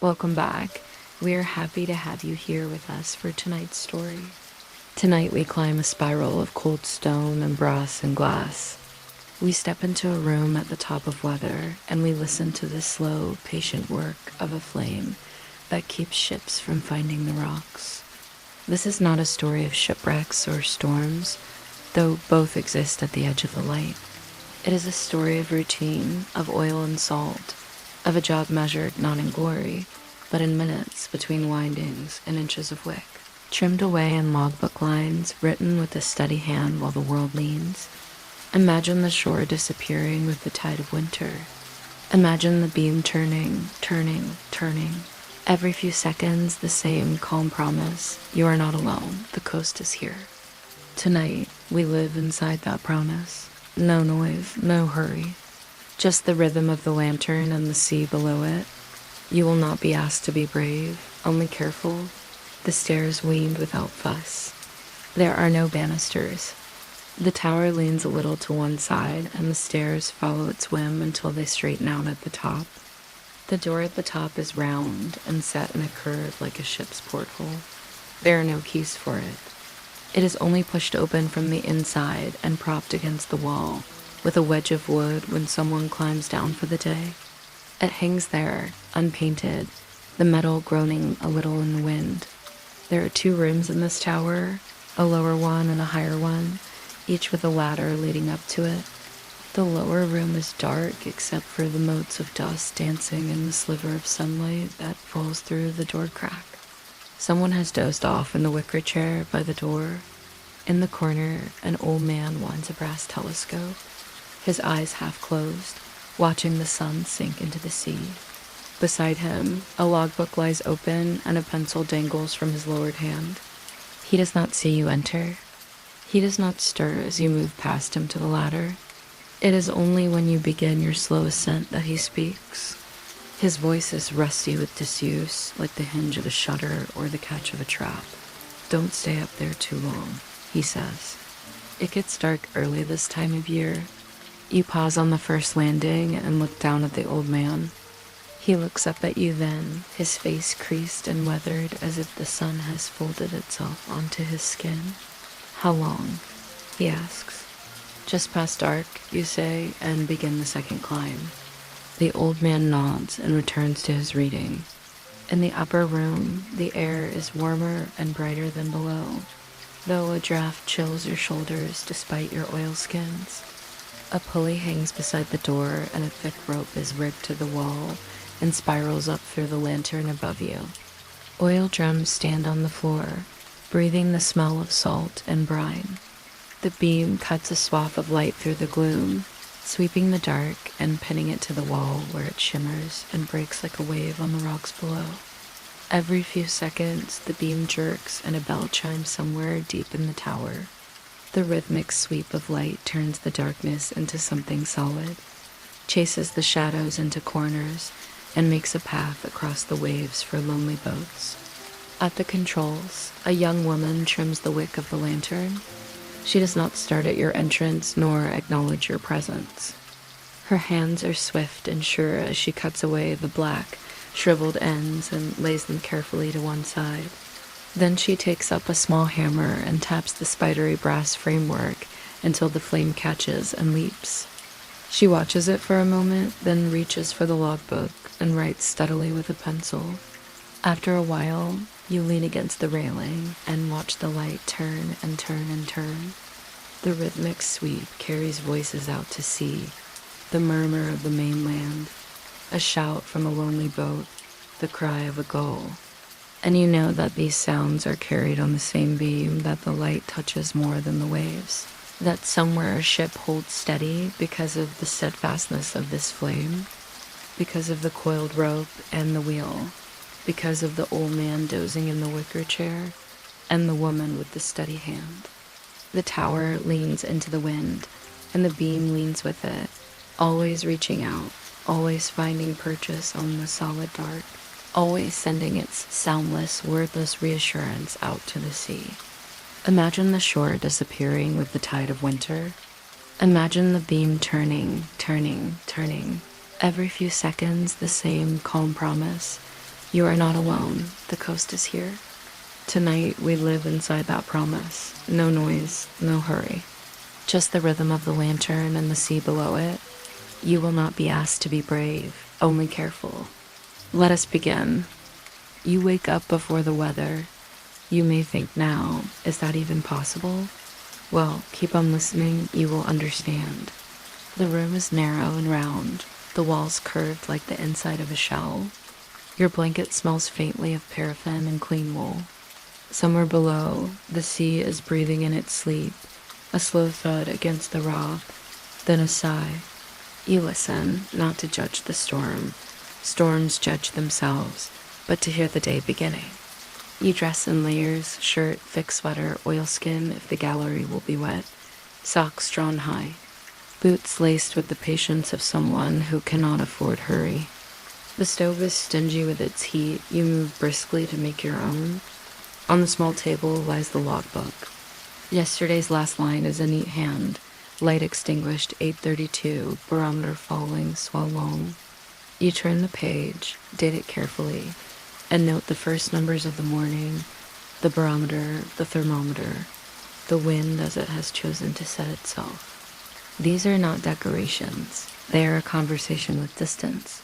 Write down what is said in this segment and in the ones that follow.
Welcome back. We are happy to have you here with us for tonight's story. Tonight we climb a spiral of cold stone and brass and glass. We step into a room at the top of weather and we listen to the slow, patient work of a flame that keeps ships from finding the rocks. This is not a story of shipwrecks or storms, though both exist at the edge of the light. It is a story of routine, of oil and salt, of a job measured not in glory, but in minutes between windings and inches of wick, trimmed away in logbook lines, written with a steady hand while the world leans. Imagine the shore disappearing with the tide of winter. Imagine the beam turning, turning, turning. Every few seconds, the same calm promise, you are not alone, the coast is here. Tonight, we live inside that promise. No noise, no hurry. Just the rhythm of the lantern and the sea below it. You will not be asked to be brave, only careful. The stairs weaned without fuss. There are no banisters. The tower leans a little to one side, and the stairs follow its whim until they straighten out at the top. The door at the top is round and set in a curve like a ship's porthole. There are no keys for it. It is only pushed open from the inside and propped against the wall with a wedge of wood when someone climbs down for the day. It hangs there, unpainted, the metal groaning a little in the wind. There are 2 rooms in this tower, a lower one and a higher one, each with a ladder leading up to it. The lower room is dark except for the motes of dust dancing in the sliver of sunlight that falls through the door crack. Someone has dozed off in the wicker chair by the door. In the corner, an old man winds a brass telescope, his eyes half closed, watching the sun sink into the sea. Beside him, a logbook lies open and a pencil dangles from his lowered hand. He does not see you enter. He does not stir as you move past him to the ladder. It is only when you begin your slow ascent that he speaks. His voice is rusty with disuse, like the hinge of a shutter or the catch of a trap. Don't stay up there too long, he says. It gets dark early this time of year. You pause on the first landing and look down at the old man. He looks up at you then, his face creased and weathered as if the sun has folded itself onto his skin. How long? He asks. Just past dark, you say, and begin the second climb. The old man nods and returns to his reading. In the upper room, the air is warmer and brighter than below, though a draft chills your shoulders despite your oilskins. A pulley hangs beside the door and a thick rope is rigged to the wall and spirals up through the lantern above you. Oil drums stand on the floor, breathing the smell of salt and brine. The beam cuts a swath of light through the gloom, sweeping the dark and pinning it to the wall where it shimmers and breaks like a wave on the rocks below. Every few seconds, the beam jerks and a bell chimes somewhere deep in the tower. The rhythmic sweep of light turns the darkness into something solid, chases the shadows into corners, and makes a path across the waves for lonely boats. At the controls, a young woman trims the wick of the lantern. She does not start at your entrance nor acknowledge your presence. Her hands are swift and sure as she cuts away the black, shriveled ends and lays them carefully to one side. Then she takes up a small hammer and taps the spidery brass framework until the flame catches and leaps. She watches it for a moment, then reaches for the logbook and writes steadily with a pencil. After a while, you lean against the railing and watch the light turn and turn and turn. The rhythmic sweep carries voices out to sea, the murmur of the mainland, a shout from a lonely boat, the cry of a gull. And you know that these sounds are carried on the same beam that the light touches more than the waves, that somewhere a ship holds steady because of the steadfastness of this flame, because of the coiled rope and the wheel, because of the old man dozing in the wicker chair, and the woman with the steady hand. The tower leans into the wind, and the beam leans with it, always reaching out, always finding purchase on the solid dark, always sending its soundless, wordless reassurance out to the sea. Imagine the shore disappearing with the tide of winter. Imagine the beam turning, turning, turning. Every few seconds, the same calm promise. You are not alone. The coast is here. Tonight, we live inside that promise. No noise, no hurry. Just the rhythm of the lantern and the sea below it. You will not be asked to be brave, only careful. Let us begin. You wake up before the weather. You may think now, is that even possible? Well, keep on listening, you will understand. The room is narrow and round, the walls curved like the inside of a shell. Your blanket smells faintly of paraffin and clean wool. Somewhere below, the sea is breathing in its sleep, a slow thud against the rock, then a sigh. You listen, not to judge the storm. Storms judge themselves, but to hear the day beginning. You dress in layers, shirt, thick sweater, oilskin if the gallery will be wet, socks drawn high, boots laced with the patience of someone who cannot afford hurry. The stove is stingy with its heat. You move briskly to make your own. On the small table lies the logbook. Yesterday's last line is a neat hand. Light extinguished, 8:32, barometer falling, swell long. You turn the page, date it carefully, and note the first numbers of the morning, the barometer, the thermometer, the wind as it has chosen to set itself. These are not decorations. They are a conversation with distance.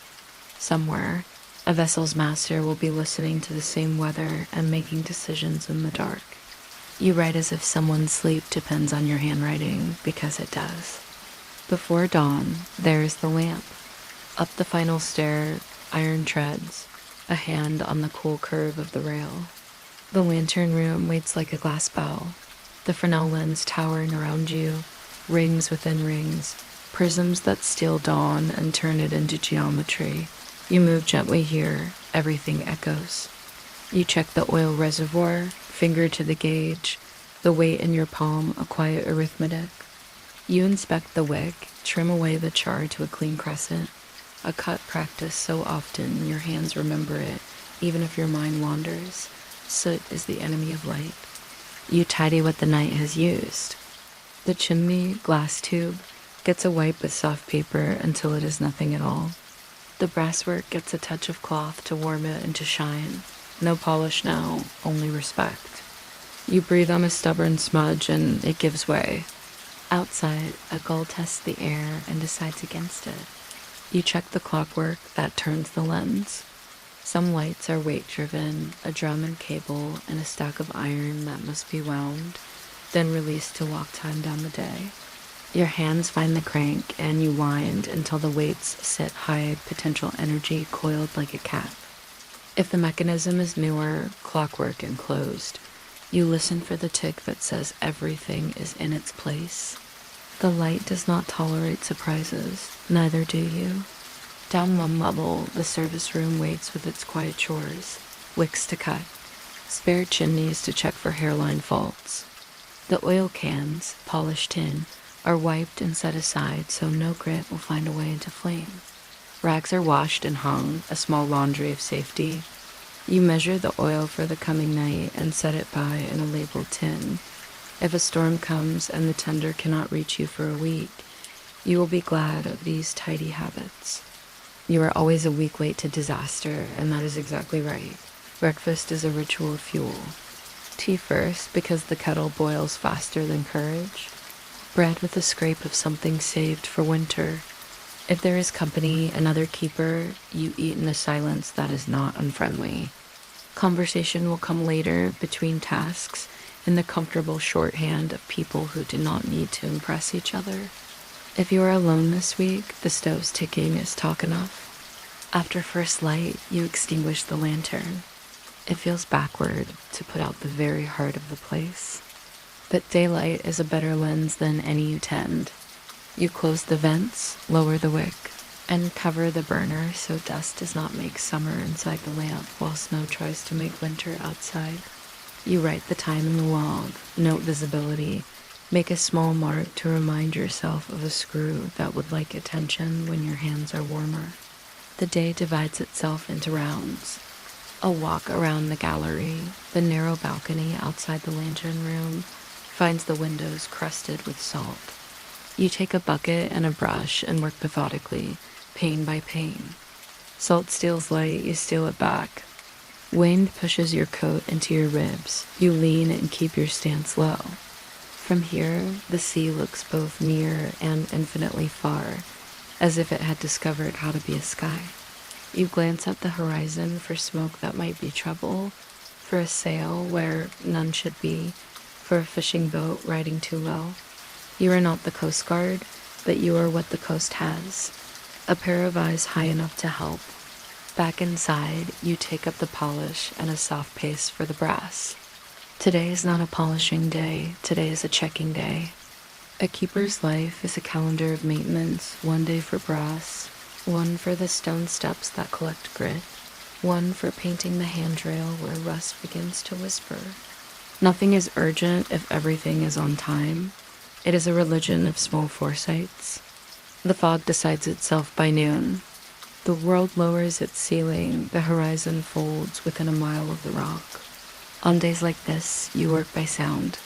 Somewhere, a vessel's master will be listening to the same weather and making decisions in the dark. You write as if someone's sleep depends on your handwriting, because it does. Before dawn, there is the lamp. Up the final stair, iron treads, a hand on the cool curve of the rail. The lantern room waits like a glass bell, the Fresnel lens towering around you, rings within rings, prisms that steal dawn and turn it into geometry. You move gently here, everything echoes. You check the oil reservoir, finger to the gauge, the weight in your palm, a quiet arithmetic. You inspect the wick, trim away the char to a clean crescent, a cut practiced so often your hands remember it, even if your mind wanders. Soot is the enemy of light. You tidy what the night has used. The chimney, glass tube, gets a wipe with soft paper until it is nothing at all. The brasswork gets a touch of cloth to warm it and to shine. No polish now, only respect. You breathe on a stubborn smudge and it gives way. Outside, a gull tests the air and decides against it. You check the clockwork that turns the lens. Some lights are weight-driven, a drum and cable, and a stack of iron that must be wound, then released to walk time down the day. Your hands find the crank and you wind until the weights sit high, potential energy coiled like a cap. If the mechanism is newer, clockwork enclosed, you listen for the tick that says everything is in its place. The light does not tolerate surprises, neither do you. Down one level, the service room waits with its quiet chores, wicks to cut, spare chimneys to check for hairline faults. The oil cans, polished tin, are wiped and set aside so no grit will find a way into flame. Rags are washed and hung, a small laundry of safety. You measure the oil for the coming night and set it by in a labeled tin. If a storm comes and the tender cannot reach you for a week, you will be glad of these tidy habits. You are always a week late to disaster, and that is exactly right. Breakfast is a ritual of fuel. Tea first, because the kettle boils faster than courage. Bread with a scrape of something saved for winter. If there is company, another keeper, you eat in a silence that is not unfriendly. Conversation will come later, between tasks, in the comfortable shorthand of people who do not need to impress each other. If you are alone this week, the stove's ticking is talk enough. After first light, you extinguish the lantern. It feels backward to put out the very heart of the place. But daylight is a better lens than any you tend. You close the vents, lower the wick, and cover the burner so dust does not make summer inside the lamp while snow tries to make winter outside. You write the time in the log, note visibility, make a small mark to remind yourself of a screw that would like attention when your hands are warmer. The day divides itself into rounds. A walk around the gallery, the narrow balcony outside the lantern room, finds the windows crusted with salt. You take a bucket and a brush and work methodically, pane by pane. Salt steals light, you steal it back. Wind pushes your coat into your ribs. You lean and keep your stance low. From here, the sea looks both near and infinitely far, as if it had discovered how to be a sky. You glance at the horizon for smoke that might be trouble, for a sail where none should be, for a fishing boat riding too low. You are not the Coast Guard, but you are what the coast has. A pair of eyes high enough to help. Back inside, you take up the polish and a soft pace for the brass. Today is not a polishing day, today is a checking day. A keeper's life is a calendar of maintenance, one day for brass, one for the stone steps that collect grit, one for painting the handrail where rust begins to whisper. Nothing is urgent if everything is on time. It is a religion of small foresights. The fog decides itself by noon. The world lowers its ceiling, the horizon folds within a mile of the rock. On days like this, you work by sound.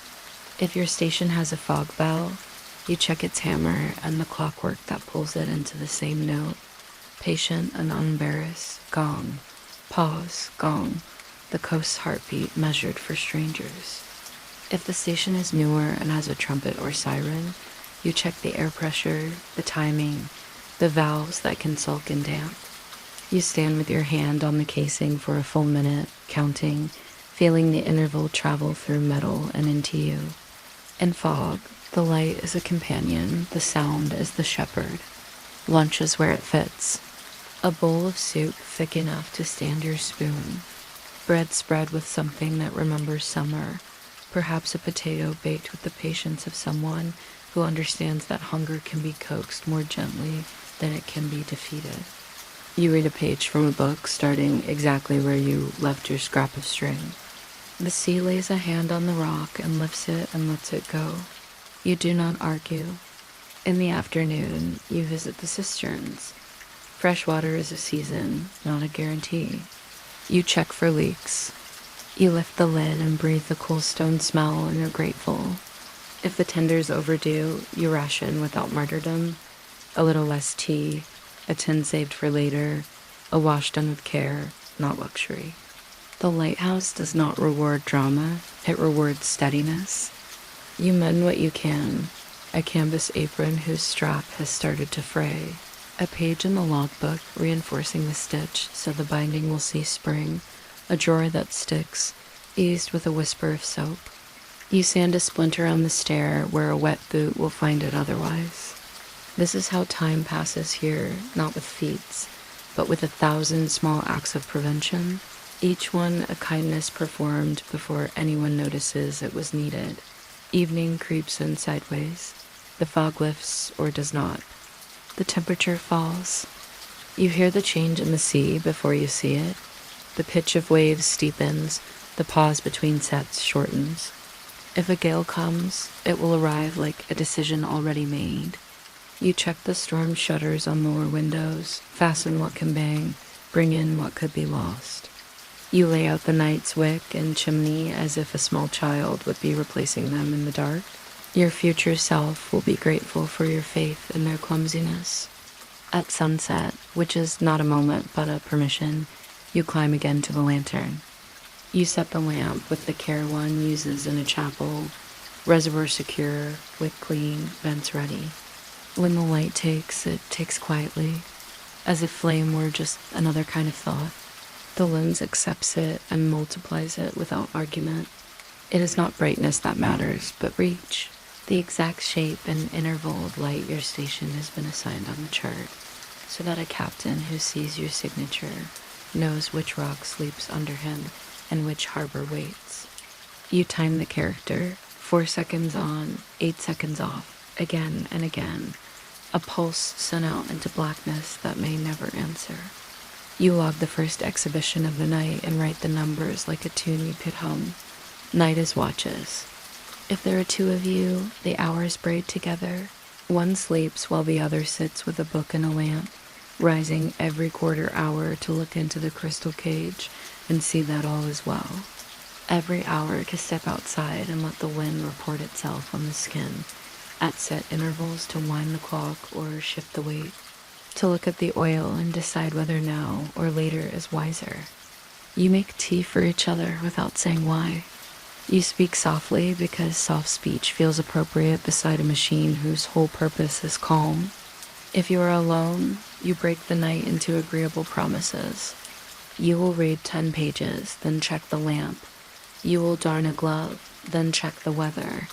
If your station has a fog bell, you check its hammer and the clockwork that pulls it into the same note. Patient and unembarrassed, gong, pause, gong, the coast's heartbeat measured for strangers. If the station is newer and has a trumpet or siren, you check the air pressure, the timing, the valves that can sulk in damp. You stand with your hand on the casing for a full minute, counting, feeling the interval travel through metal and into you. In fog, the light is a companion, the sound is the shepherd. Lunch is where it fits. A bowl of soup thick enough to stand your spoon. Bread spread with something that remembers summer. Perhaps a potato baked with the patience of someone who understands that hunger can be coaxed more gently than it can be defeated. You read a page from a book, starting exactly where you left your scrap of string. The sea lays a hand on the rock and lifts it and lets it go. You do not argue. In the afternoon, you visit the cisterns. Fresh water is a season, not a guarantee. You check for leaks. You lift the lid and breathe the cool stone smell and are grateful. If the tender's overdue, you ration without martyrdom. A little less tea, a tin saved for later, a wash done with care, not luxury. The Lighthouse does not reward drama, it rewards steadiness. You mend what you can, a canvas apron whose strap has started to fray, a page in the logbook reinforcing the stitch so the binding will see spring, a drawer that sticks, eased with a whisper of soap. You sand a splinter on the stair where a wet boot will find it otherwise. This is how time passes here, not with feats, but with 1,000 small acts of prevention, each one a kindness performed before anyone notices it was needed. Evening creeps in sideways. The fog lifts or does not. The temperature falls. You hear the change in the sea before you see it. The pitch of waves steepens, the pause between sets shortens. If a gale comes, it will arrive like a decision already made. You check the storm shutters on lower windows, fasten what can bang, bring in what could be lost. You lay out the night's wick and chimney as if a small child would be replacing them in the dark. Your future self will be grateful for your faith in their clumsiness. At sunset, which is not a moment but a permission, you climb again to the lantern. You set the lamp with the care one uses in a chapel, reservoir secure, wick clean, vents ready. When the light takes, it takes quietly, as if flame were just another kind of thought. The lens accepts it and multiplies it without argument. It is not brightness that matters, but reach. The exact shape and interval of light your station has been assigned on the chart, so that a captain who sees your signature knows which rock sleeps under him and which harbor waits. You time the character, 4 seconds on, 8 seconds off, again and again, a pulse sent out into blackness that may never answer. You log the first exhibition of the night and write the numbers like a tune you could hum. Night is watches. If there are 2 of you, the hours braid together. One sleeps while the other sits with a book and a lamp, rising every quarter hour to look into the crystal cage and see that all is well. Every hour to step outside and let the wind report itself on the skin, at set intervals to wind the clock or shift the weight, to look at the oil and decide whether now or later is wiser. You make tea for each other without saying why. You speak softly because soft speech feels appropriate beside a machine whose whole purpose is calm. If you are alone, you break the night into agreeable promises. You will read 10 pages, then check the lamp. You will darn a glove, then check the weather.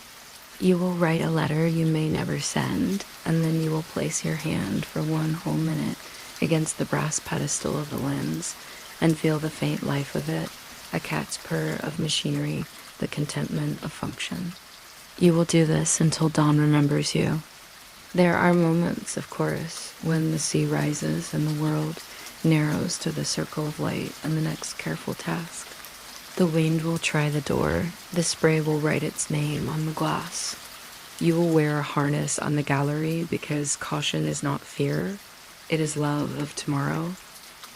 You will write a letter you may never send, and then you will place your hand for 1 whole minute against the brass pedestal of the lens and feel the faint life of it, a cat's purr of machinery, the contentment of function. You will do this until dawn remembers you. There are moments, of course, when the sea rises and the world narrows to the circle of light and the next careful task. The wind will try the door. The spray will write its name on the glass. You will wear a harness on the gallery because caution is not fear. It is love of tomorrow.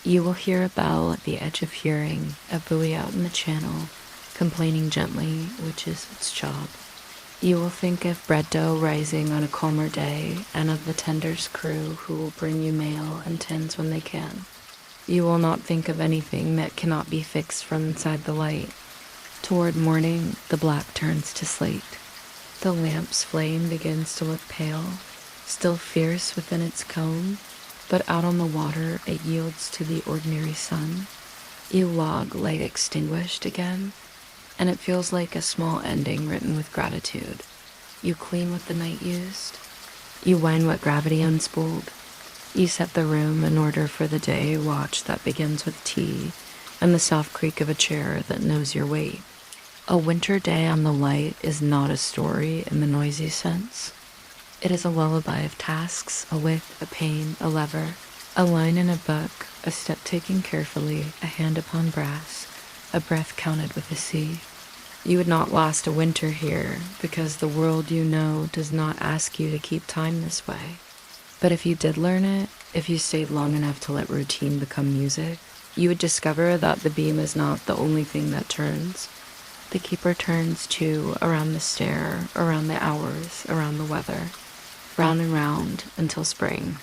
You will hear a bell at the edge of hearing, a buoy out in the channel, complaining gently, which is its job. You will think of bread dough rising on a calmer day and of the tender's crew who will bring you mail and tins when they can. You will not think of anything that cannot be fixed from inside the light. Toward morning, the black turns to slate. The lamp's flame begins to look pale, still fierce within its cone, but out on the water it yields to the ordinary sun. You log light extinguished again, and it feels like a small ending written with gratitude. You clean what the night used. You wind what gravity unspooled. You set the room in order for the day watch that begins with tea and the soft creak of a chair that knows your weight. A winter day on the light is not a story in the noisy sense. It is a lullaby of tasks, a wick, a pane, a lever, a line in a book, a step taken carefully, a hand upon brass, a breath counted with the sea. You would not last a winter here because the world you know does not ask you to keep time this way. But if you did learn it, if you stayed long enough to let routine become music, you would discover that the beam is not the only thing that turns. The keeper turns too, around the stair, around the hours, around the weather, round and round until spring.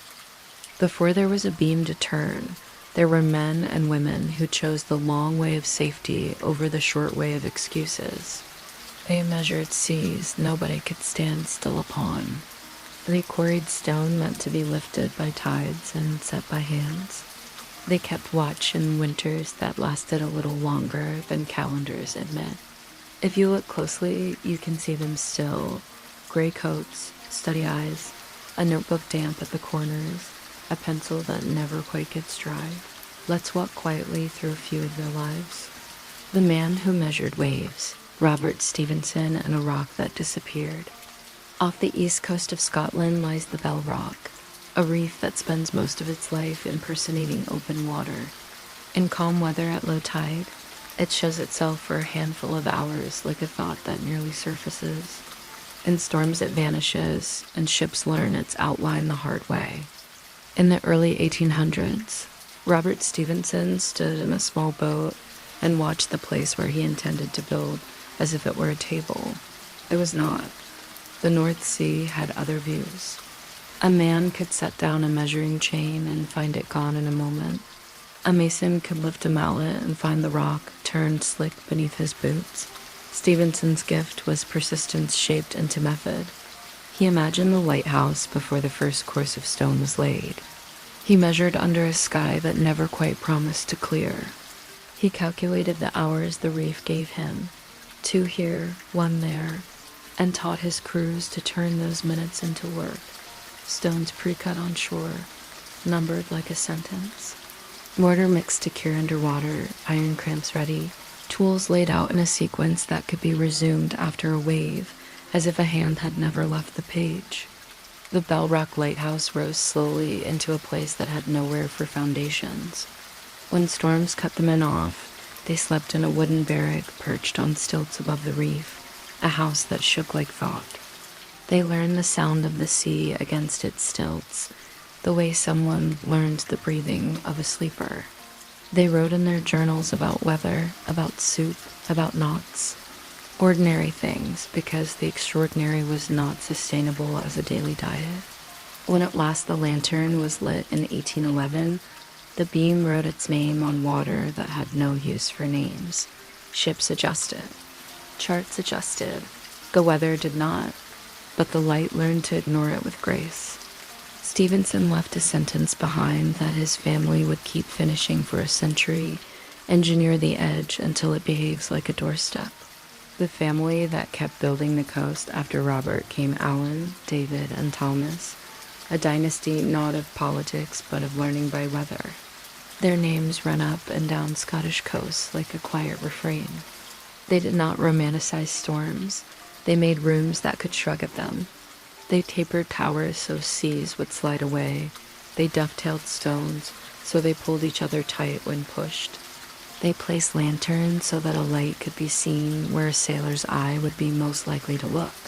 Before there was a beam to turn, there were men and women who chose the long way of safety over the short way of excuses. They measured seas nobody could stand still upon. They quarried stone meant to be lifted by tides and set by hands. They kept watch in winters that lasted a little longer than calendars admit. If you look closely, you can see them still. Gray coats, steady eyes, a notebook damp at the corners, a pencil that never quite gets dry. Let's walk quietly through a few of their lives. The man who measured waves, Robert Stevenson, and a rock that disappeared. Off the east coast of Scotland lies the Bell Rock, a reef that spends most of its life impersonating open water. In calm weather at low tide, it shows itself for a handful of hours like a thought that merely surfaces. In storms it vanishes, and ships learn its outline the hard way. In the early 1800s, Robert Stevenson stood in a small boat and watched the place where he intended to build as if it were a table. It was not. The North Sea had other views. A man could set down a measuring chain and find it gone in a moment. A mason could lift a mallet and find the rock turned slick beneath his boots. Stevenson's gift was persistence shaped into method. He imagined the lighthouse before the first course of stone was laid. He measured under a sky that never quite promised to clear. He calculated the hours the reef gave him, 2 here, 1 there, and taught his crews to turn those minutes into work. Stones pre-cut on shore, numbered like a sentence. Mortar mixed to cure underwater, iron cramps ready, tools laid out in a sequence that could be resumed after a wave, as if a hand had never left the page. The Bell Rock Lighthouse rose slowly into a place that had nowhere for foundations. When storms cut the men off, they slept in a wooden barrack perched on stilts above the reef, a house that shook like thought. They learned the sound of the sea against its stilts, the way someone learns the breathing of a sleeper. They wrote in their journals about weather, about soup, about knots. Ordinary things, because the extraordinary was not sustainable as a daily diet. When at last the lantern was lit in 1811, The beam wrote its name on water that had no use for names. Ships adjusted. Charts adjusted. The weather did not, but the light learned to ignore it with grace. Stevenson left a sentence behind that his family would keep finishing for a century, engineer the edge until it behaves like a doorstep. The family that kept building the coast after Robert came Alan, David, and Thomas, a dynasty not of politics but of learning by weather. Their names run up and down Scottish coasts like a quiet refrain. They did not romanticize storms. They made rooms that could shrug at them. They tapered towers so seas would slide away. They dovetailed stones so they pulled each other tight when pushed. They placed lanterns so that a light could be seen where a sailor's eye would be most likely to look.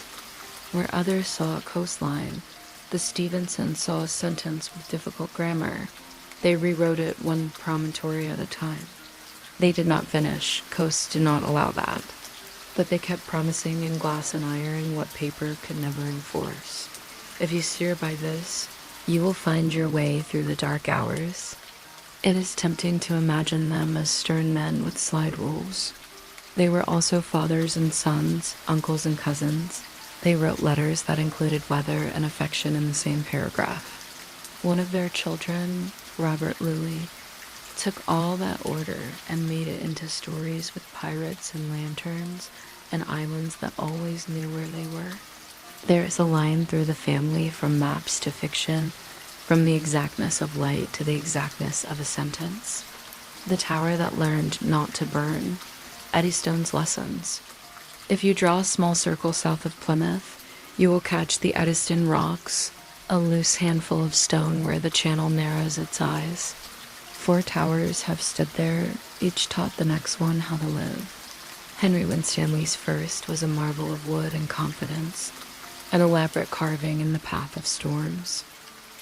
Where others saw a coastline, the Stevensons saw a sentence with difficult grammar. They rewrote it one promontory at a time. They did not finish. Coasts did not allow that. But they kept promising in glass and iron what paper could never enforce. If you steer by this, you will find your way through the dark hours. It is tempting to imagine them as stern men with slide rules. They were also fathers and sons, uncles and cousins. They wrote letters that included weather and affection in the same paragraph. One of their children, Robert Lilly, took all that order and made it into stories with pirates and lanterns and islands that always knew where they were. There is a line through the family from maps to fiction, from the exactness of light to the exactness of a sentence. The tower that learned not to burn. Eddystone's lessons. If you draw a small circle south of Plymouth, you will catch the Eddystone rocks, a loose handful of stone where the channel narrows its eyes. 4 towers have stood there, each taught the next one how to live. Henry Winstanley's first was a marvel of wood and confidence, an elaborate carving in the path of storms.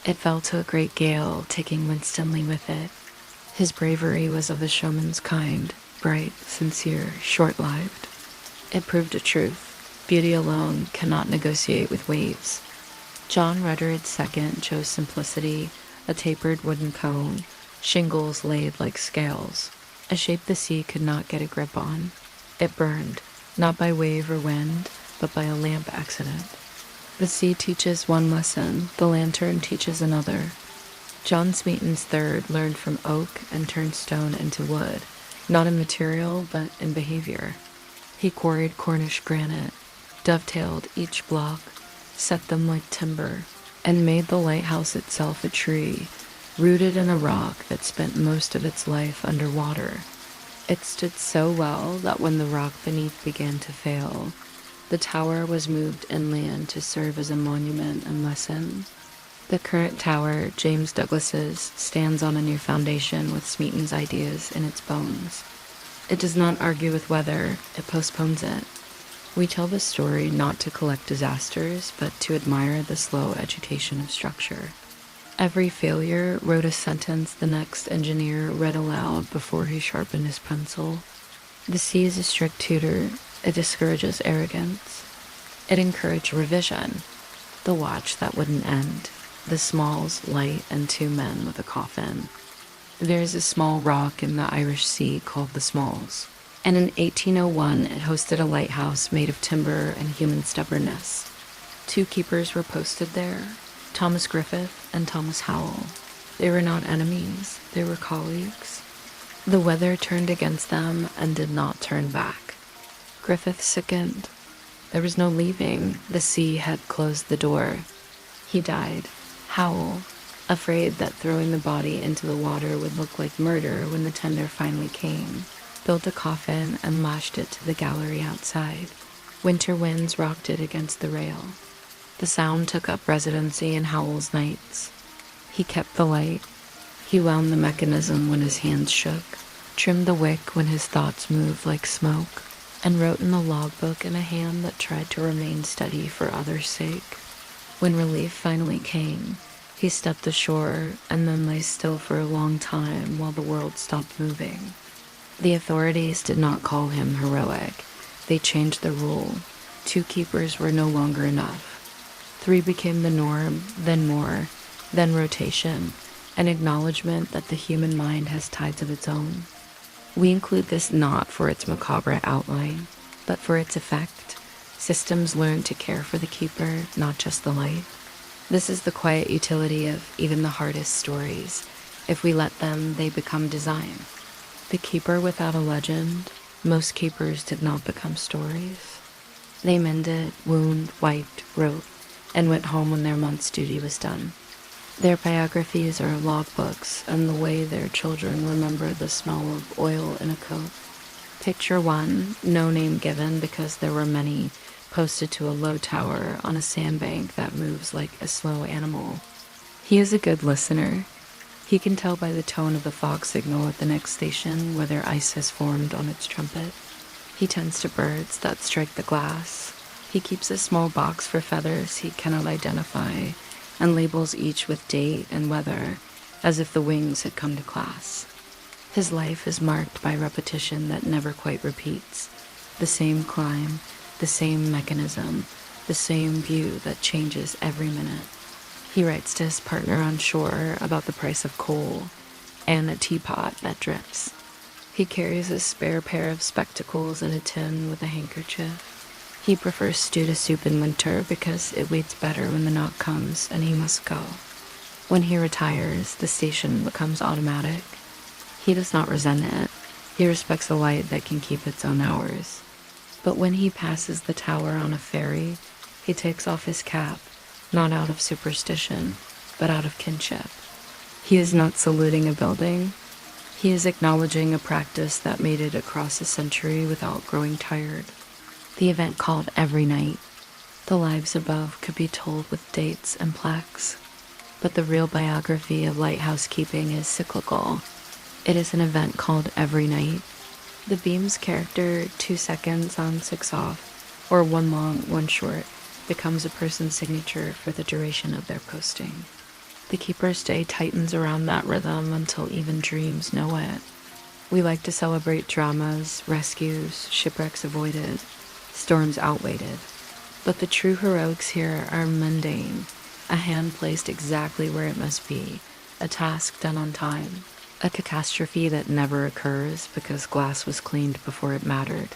It fell to a great gale, taking Winstanley with it. His bravery was of the showman's kind, bright, sincere, short-lived. It proved a truth. Beauty alone cannot negotiate with waves. John Rutherford II chose simplicity, a tapered wooden cone, shingles laid like scales, a shape the sea could not get a grip on. It burned, not by wave or wind, but by a lamp accident. The sea teaches one lesson, the lantern teaches another. John Smeaton's third learned from oak and turned stone into wood, not in material, but in behavior. He quarried Cornish granite, dovetailed each block, set them like timber, and made the lighthouse itself a tree, rooted in a rock that spent most of its life underwater. It stood so well that when the rock beneath began to fail, the tower was moved inland to serve as a monument and lesson. The current tower, James Douglas's, stands on a new foundation with Smeaton's ideas in its bones. It does not argue with weather, it postpones it. We tell the story not to collect disasters, but to admire the slow agitation of structure. Every failure wrote a sentence the next engineer read aloud before he sharpened his pencil. The sea is a strict tutor. It discourages arrogance. It encouraged revision. The watch that wouldn't end. The Smalls, light, and 2 men with a coffin. There is a small rock in the Irish Sea called the Smalls, and in 1801 it hosted a lighthouse made of timber and human stubbornness. 2 keepers were posted there, Thomas Griffith and Thomas Howell. They were not enemies, they were colleagues. The weather turned against them and did not turn back. Griffith sickened. There was no leaving, the sea had closed the door. He died. Howell, afraid that throwing the body into the water would look like murder when the tender finally came, built a coffin and lashed it to the gallery outside. Winter winds rocked it against the rail. The sound took up residency in Howell's nights. He kept the light. He wound the mechanism when his hands shook, trimmed the wick when his thoughts moved like smoke, and wrote in the logbook in a hand that tried to remain steady for others' sake. When relief finally came, he stepped ashore and then lay still for a long time while the world stopped moving. The authorities did not call him heroic. They changed the rule. 2 keepers were no longer enough. 3 became the norm, then more, then rotation, an acknowledgement that the human mind has tides of its own. We include this not for its macabre outline, but for its effect. Systems learn to care for the keeper, not just the light. This is the quiet utility of even the hardest stories. If we let them, they become design. The keeper without a legend. Most keepers did not become stories. They mended, wound, wiped, wrote, and went home when their month's duty was done. Their biographies are logbooks, and the way their children remember the smell of oil in a coat. Picture one, no name given because there were many, posted to a low tower on a sandbank that moves like a slow animal. He is a good listener. He can tell by the tone of the fog signal at the next station whether ice has formed on its trumpet. He tends to birds that strike the glass. He keeps a small box for feathers he cannot identify, and labels each with date and weather, as if the wings had come to class. His life is marked by repetition that never quite repeats. The same climb, the same mechanism, the same view that changes every minute. He writes to his partner on shore about the price of coal and a teapot that drips. He carries a spare pair of spectacles and a tin with a handkerchief. He prefers stew to soup in winter because it waits better when the knock comes and he must go. When he retires, the station becomes automatic. He does not resent it. He respects a light that can keep its own hours. But when he passes the tower on a ferry, he takes off his cap, not out of superstition, but out of kinship. He is not saluting a building. He is acknowledging a practice that made it across a century without growing tired. The event called every night. The lives above could be told with dates and plaques. But the real biography of lighthouse keeping is cyclical. It is an event called every night. The beam's character, 2 seconds on, 6 off, or 1 long, 1 short, becomes a person's signature for the duration of their posting. The keeper's day tightens around that rhythm until even dreams know it. We like to celebrate dramas, rescues, shipwrecks avoided, storms outweighted. But the true heroics here are mundane, a hand placed exactly where it must be, a task done on time, a catastrophe that never occurs because glass was cleaned before it mattered.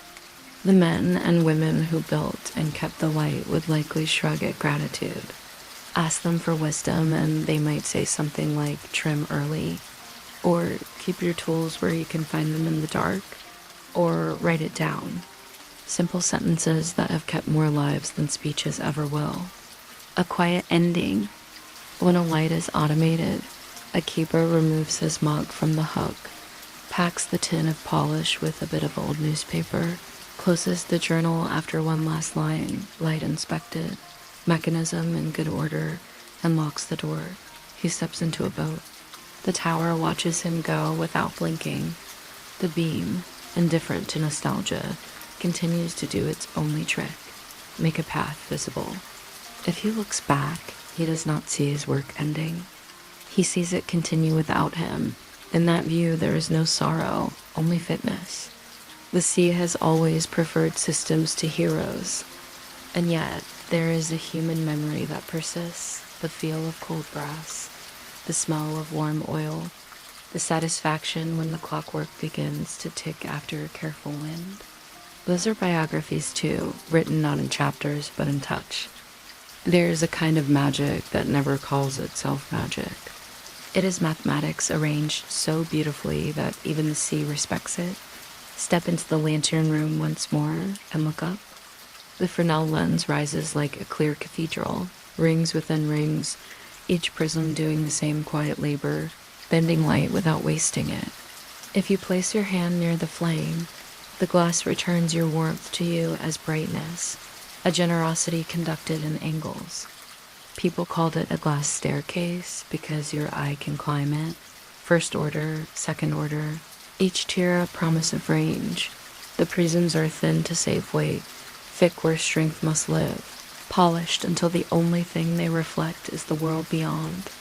The men and women who built and kept the light would likely shrug at gratitude. Ask them for wisdom and they might say something like trim early, or keep your tools where you can find them in the dark, or write it down. Simple sentences that have kept more lives than speeches ever will. A quiet ending. When a light is automated, a keeper removes his mug from the hook, packs the tin of polish with a bit of old newspaper, closes the journal after one last line, light inspected, mechanism in good order, and locks the door. He steps into a boat. The tower watches him go without blinking. The beam, indifferent to nostalgia, continues to do its only trick, make a path visible. If he looks back, he does not see his work ending. He sees it continue without him. In that view, there is no sorrow, only fitness. The sea has always preferred systems to heroes, and yet there is a human memory that persists, the feel of cold brass, the smell of warm oil, the satisfaction when the clockwork begins to tick after a careful wind. Those are biographies too, written not in chapters but in touch. There is a kind of magic that never calls itself magic. It is mathematics arranged so beautifully that even the sea respects it. Step into the lantern room once more and look up. The Fresnel lens rises like a clear cathedral, rings within rings, each prism doing the same quiet labor, bending light without wasting it. If you place your hand near the flame, the glass returns your warmth to you as brightness, a generosity conducted in angles. People called it a glass staircase because your eye can climb it. First order, second order, each tier a promise of range. The prisms are thin to save weight, thick where strength must live, polished until the only thing they reflect is the world beyond.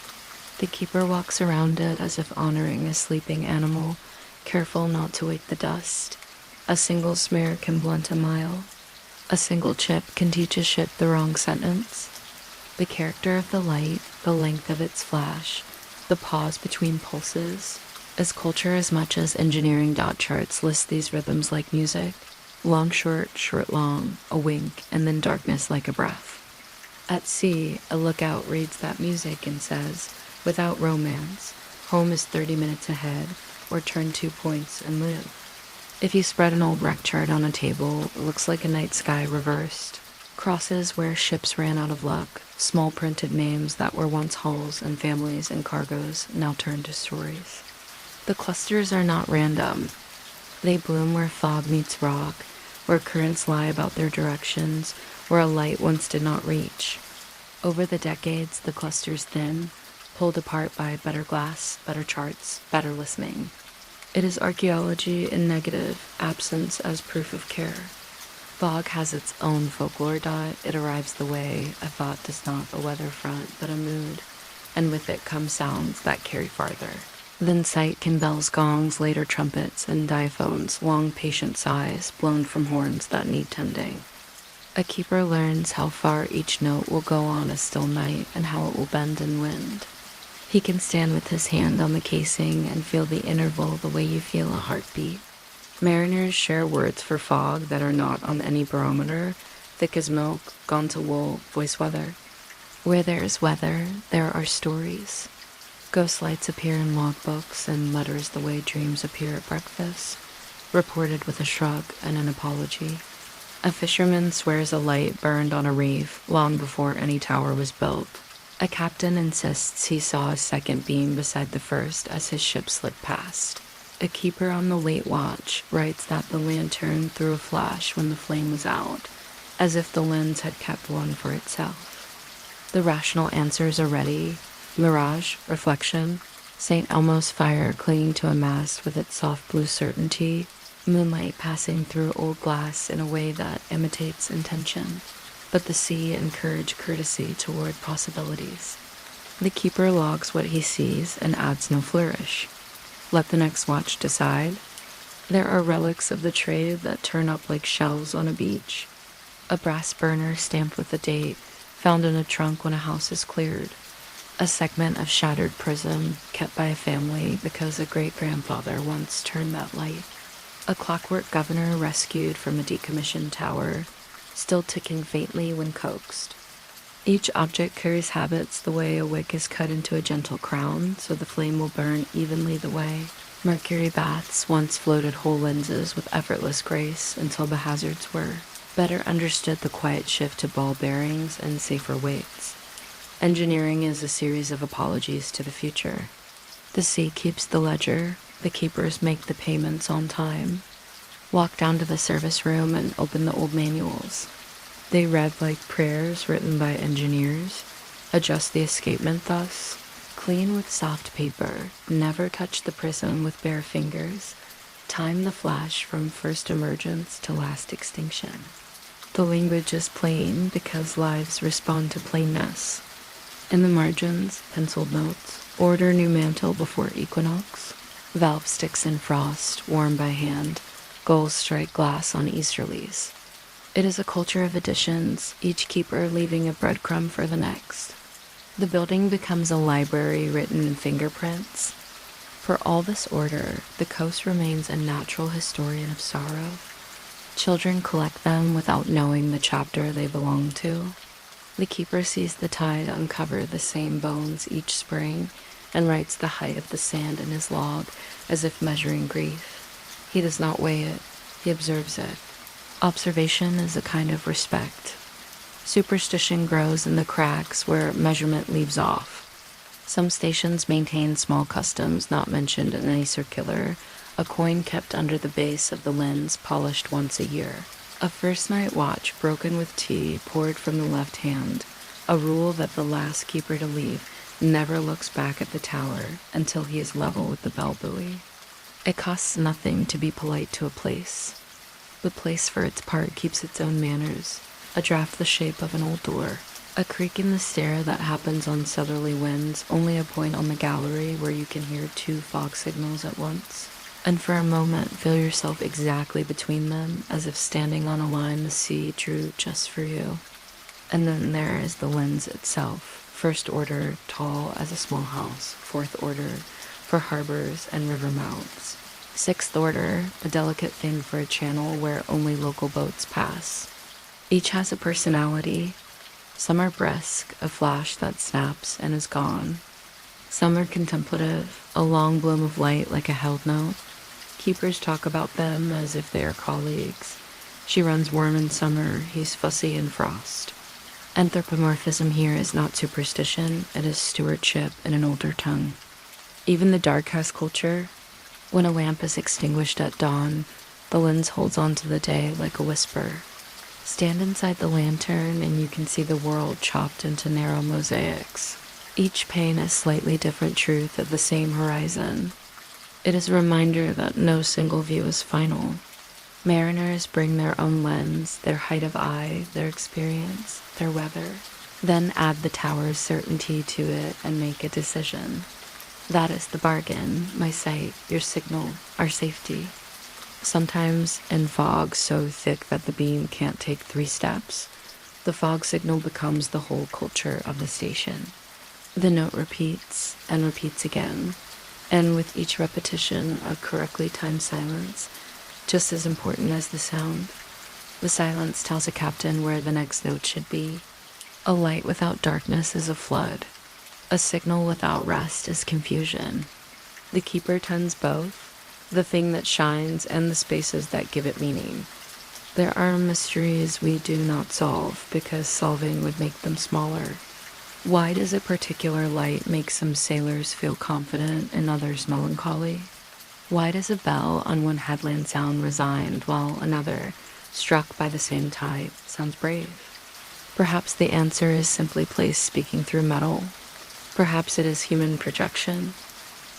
The keeper walks around it as if honoring a sleeping animal, careful not to wake the dust. A single smear can blunt a mile. A single chip can teach a ship the wrong sentence. The character of the light, the length of its flash, the pause between pulses. As culture as much as engineering dot charts list these rhythms like music. Long, short, short, long, a wink, and then darkness like a breath. At sea, a lookout reads that music and says, without romance, home is 30 minutes ahead, or turn 2 points and live. If you spread an old wreck chart on a table, it looks like a night sky reversed. Crosses where ships ran out of luck, small printed names that were once hulls and families and cargoes now turn to stories. The clusters are not random. They bloom where fog meets rock, where currents lie about their directions, where a light once did not reach. Over the decades, the clusters thin, pulled apart by better glass, better charts, better listening. It is archaeology in negative, absence as proof of care. Fog has its own folklore dot. It arrives the way a thought does not, a weather front, but a mood, and with it come sounds that carry farther. Then sight can bells, gongs, later trumpets, and diaphones, long patient sighs blown from horns that need tending. A keeper learns how far each note will go on a still night and how it will bend in wind. He can stand with his hand on the casing and feel the interval the way you feel a heartbeat. Mariners share words for fog that are not on any barometer, thick as milk, gone to wool, voice weather. Where there is weather, there are stories. Ghost lights appear in logbooks and letters the way dreams appear at breakfast, reported with a shrug and an apology. A fisherman swears a light burned on a reef long before any tower was built. A captain insists he saw a second beam beside the first as his ship slid past. A keeper on the late watch writes that the lantern threw a flash when the flame was out, as if the lens had kept one for itself. The rational answers are ready. Mirage, reflection, St. Elmo's fire clinging to a mast with its soft blue certainty, moonlight passing through old glass in a way that imitates intention, but the sea encourage courtesy toward possibilities. The keeper logs what he sees and adds no flourish. Let the next watch decide. There are relics of the trade that turn up like shells on a beach. A brass burner stamped with a date, found in a trunk when a house is cleared. A segment of shattered prism kept by a family because a great-grandfather once turned that light. A clockwork governor rescued from a decommissioned tower, still ticking faintly when coaxed. Each object carries habits the way a wick is cut into a gentle crown, so the flame will burn evenly the way. Mercury baths once floated whole lenses with effortless grace until the hazards were. Better understood the quiet shift to ball bearings and safer weights. Engineering is a series of apologies to the future. The sea keeps the ledger, the keepers make the payments on time. Walk down to the service room and open the old manuals. They read like prayers written by engineers. Adjust the escapement thus. Clean with soft paper. Never touch the prism with bare fingers. Time the flash from first emergence to last extinction. The language is plain because lives respond to plainness. In the margins, penciled notes. Order new mantle before equinox. Valve sticks in frost, warm by hand. Gulls strike glass on easterlies. It is a culture of additions, each keeper leaving a breadcrumb for the next. The building becomes a library written in fingerprints. For all this order, the coast remains a natural historian of sorrow. Children collect them without knowing the chapter they belong to. The keeper sees the tide uncover the same bones each spring and writes the height of the sand in his log as if measuring grief. He does not weigh it, he observes it. Observation is a kind of respect. Superstition grows in the cracks where measurement leaves off. Some stations maintain small customs not mentioned in any circular, a coin kept under the base of the lens polished once a year. A first night watch broken with tea poured from the left hand, a rule that the last keeper to leave never looks back at the tower until he is level with the bell buoy. It costs nothing to be polite to a place. The place for its part keeps its own manners, a draft the shape of an old door, a creak in the stair that happens on southerly winds, only a point on the gallery where you can hear 2 fog signals at once. And for a moment feel yourself exactly between them, as if standing on a line the sea drew just for you. And then there is the lens itself, First order, tall as a small house. Fourth order, for harbors and river mouths. Sixth order, a delicate thing for a channel where only local boats pass. Each has a personality. Some are brisk, a flash that snaps and is gone. Some are contemplative, a long bloom of light like a held note. Keepers talk about them as if they are colleagues. She runs warm in summer, he's fussy in frost. Anthropomorphism here is not superstition, it is stewardship in an older tongue. Even the dark has culture. When a lamp is extinguished at dawn, the lens holds on to the day like a whisper. Stand inside the lantern and you can see the world chopped into narrow mosaics. Each pane a slightly different truth of the same horizon. It is a reminder that no single view is final. Mariners bring their own lens, their height of eye, their experience, their weather. Then add the tower's certainty to it and make a decision. That is the bargain, my sight, your signal, our safety. Sometimes in fog so thick that the beam can't take 3 steps, the fog signal becomes the whole culture of the station. The note repeats and repeats again, and with each repetition a correctly timed silence, just as important as the sound. The silence tells a captain where the next note should be. A light without darkness is a flood. A signal without rest is confusion. The keeper tends both, the thing that shines and the spaces that give it meaning. There are mysteries we do not solve because solving would make them smaller. Why does a particular light make some sailors feel confident and others melancholy? Why does a bell on one headland sound resigned while another, struck by the same tide, sounds brave? Perhaps the answer is simply place speaking through metal. Perhaps it is human projection.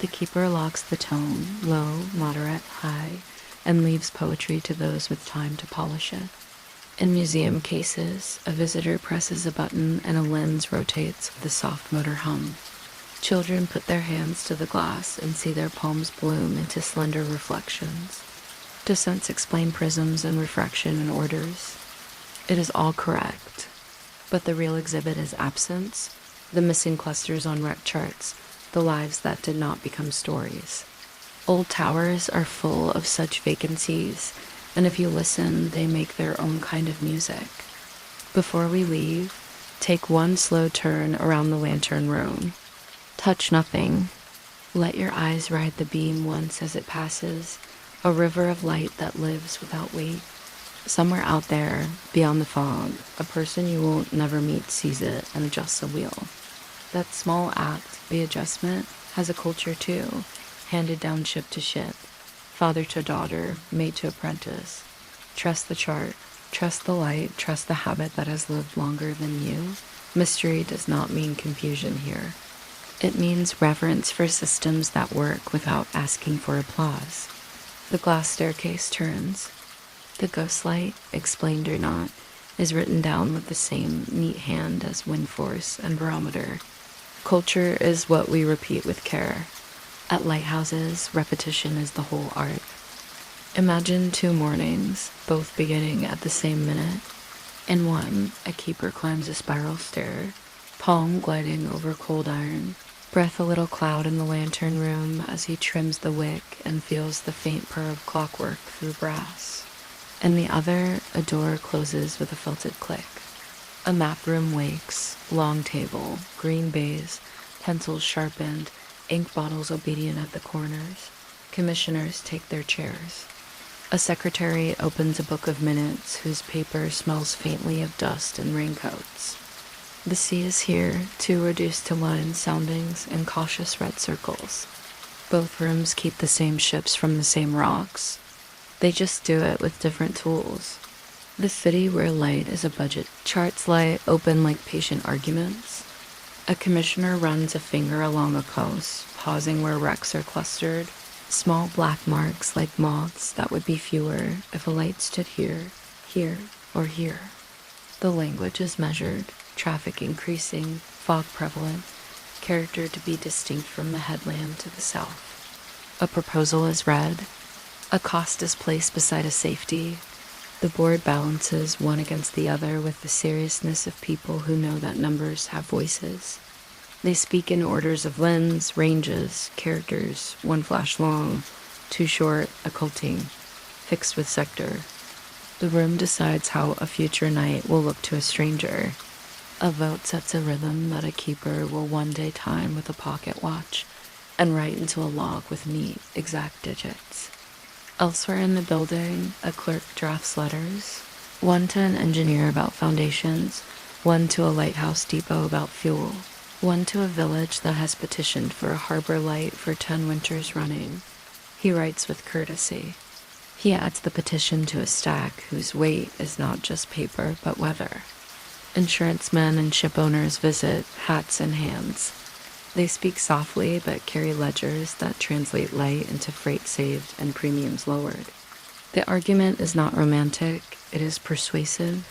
The keeper locks the tone, low, moderate, high, and leaves poetry to those with time to polish it. In museum cases, a visitor presses a button and a lens rotates with a soft motor hum. Children put their hands to the glass and see their palms bloom into slender reflections. Docents explain prisms and refraction and orders. It is all correct, but the real exhibit is absence, the missing clusters on wreck charts, the lives that did not become stories. Old towers are full of such vacancies, and if you listen, they make their own kind of music. Before we leave, take one slow turn around the lantern room. Touch nothing. Let your eyes ride the beam once as it passes, a river of light that lives without weight. Somewhere out there, beyond the fog, a person you will never meet sees it and adjusts a wheel. That small act, the adjustment, has a culture too, handed down ship to ship, father to daughter, maid to apprentice. Trust the chart, trust the light, trust the habit that has lived longer than you. Mystery does not mean confusion here. It means reverence for systems that work without asking for applause. The glass staircase turns. The ghost light, explained or not, is written down with the same neat hand as wind force and barometer. Culture is what we repeat with care. At lighthouses, repetition is the whole art. Imagine 2 mornings, both beginning at the same minute. In one, a keeper climbs a spiral stair, palm gliding over cold iron, breath a little cloud in the lantern room as he trims the wick and feels the faint purr of clockwork through brass. In the other, a door closes with a felted click. A map room wakes, long table, green baize, pencils sharpened, ink bottles obedient at the corners. Commissioners take their chairs. A secretary opens a book of minutes whose paper smells faintly of dust and raincoats. The sea is here, too reduced to lines, soundings, and cautious red circles. Both rooms keep the same ships from the same rocks. They just do it with different tools. The city where light is a budget. Charts lie open like patient arguments. A commissioner runs a finger along a coast, pausing where wrecks are clustered. Small black marks like moths that would be fewer if a light stood here, here, or here. The language is measured, traffic increasing, fog prevalent, character to be distinct from the headland to the south. A proposal is read. A cost is placed beside a safety. The board balances one against the other with the seriousness of people who know that numbers have voices. They speak in orders of lens, ranges, characters, one flash long, too short, occulting, fixed with sector. The room decides how a future night will look to a stranger. A vote sets a rhythm that a keeper will one day time with a pocket watch and write into a log with neat, exact digits. Elsewhere in the building, a clerk drafts letters, one to an engineer about foundations, one to a lighthouse depot about fuel, one to a village that has petitioned for a harbor light for 10 winters running. He writes with courtesy. He adds the petition to a stack whose weight is not just paper but weather. Insurance men and ship owners visit, hats in hands. They speak softly but carry ledgers that translate light into freight saved and premiums lowered. The argument is not romantic, it is persuasive.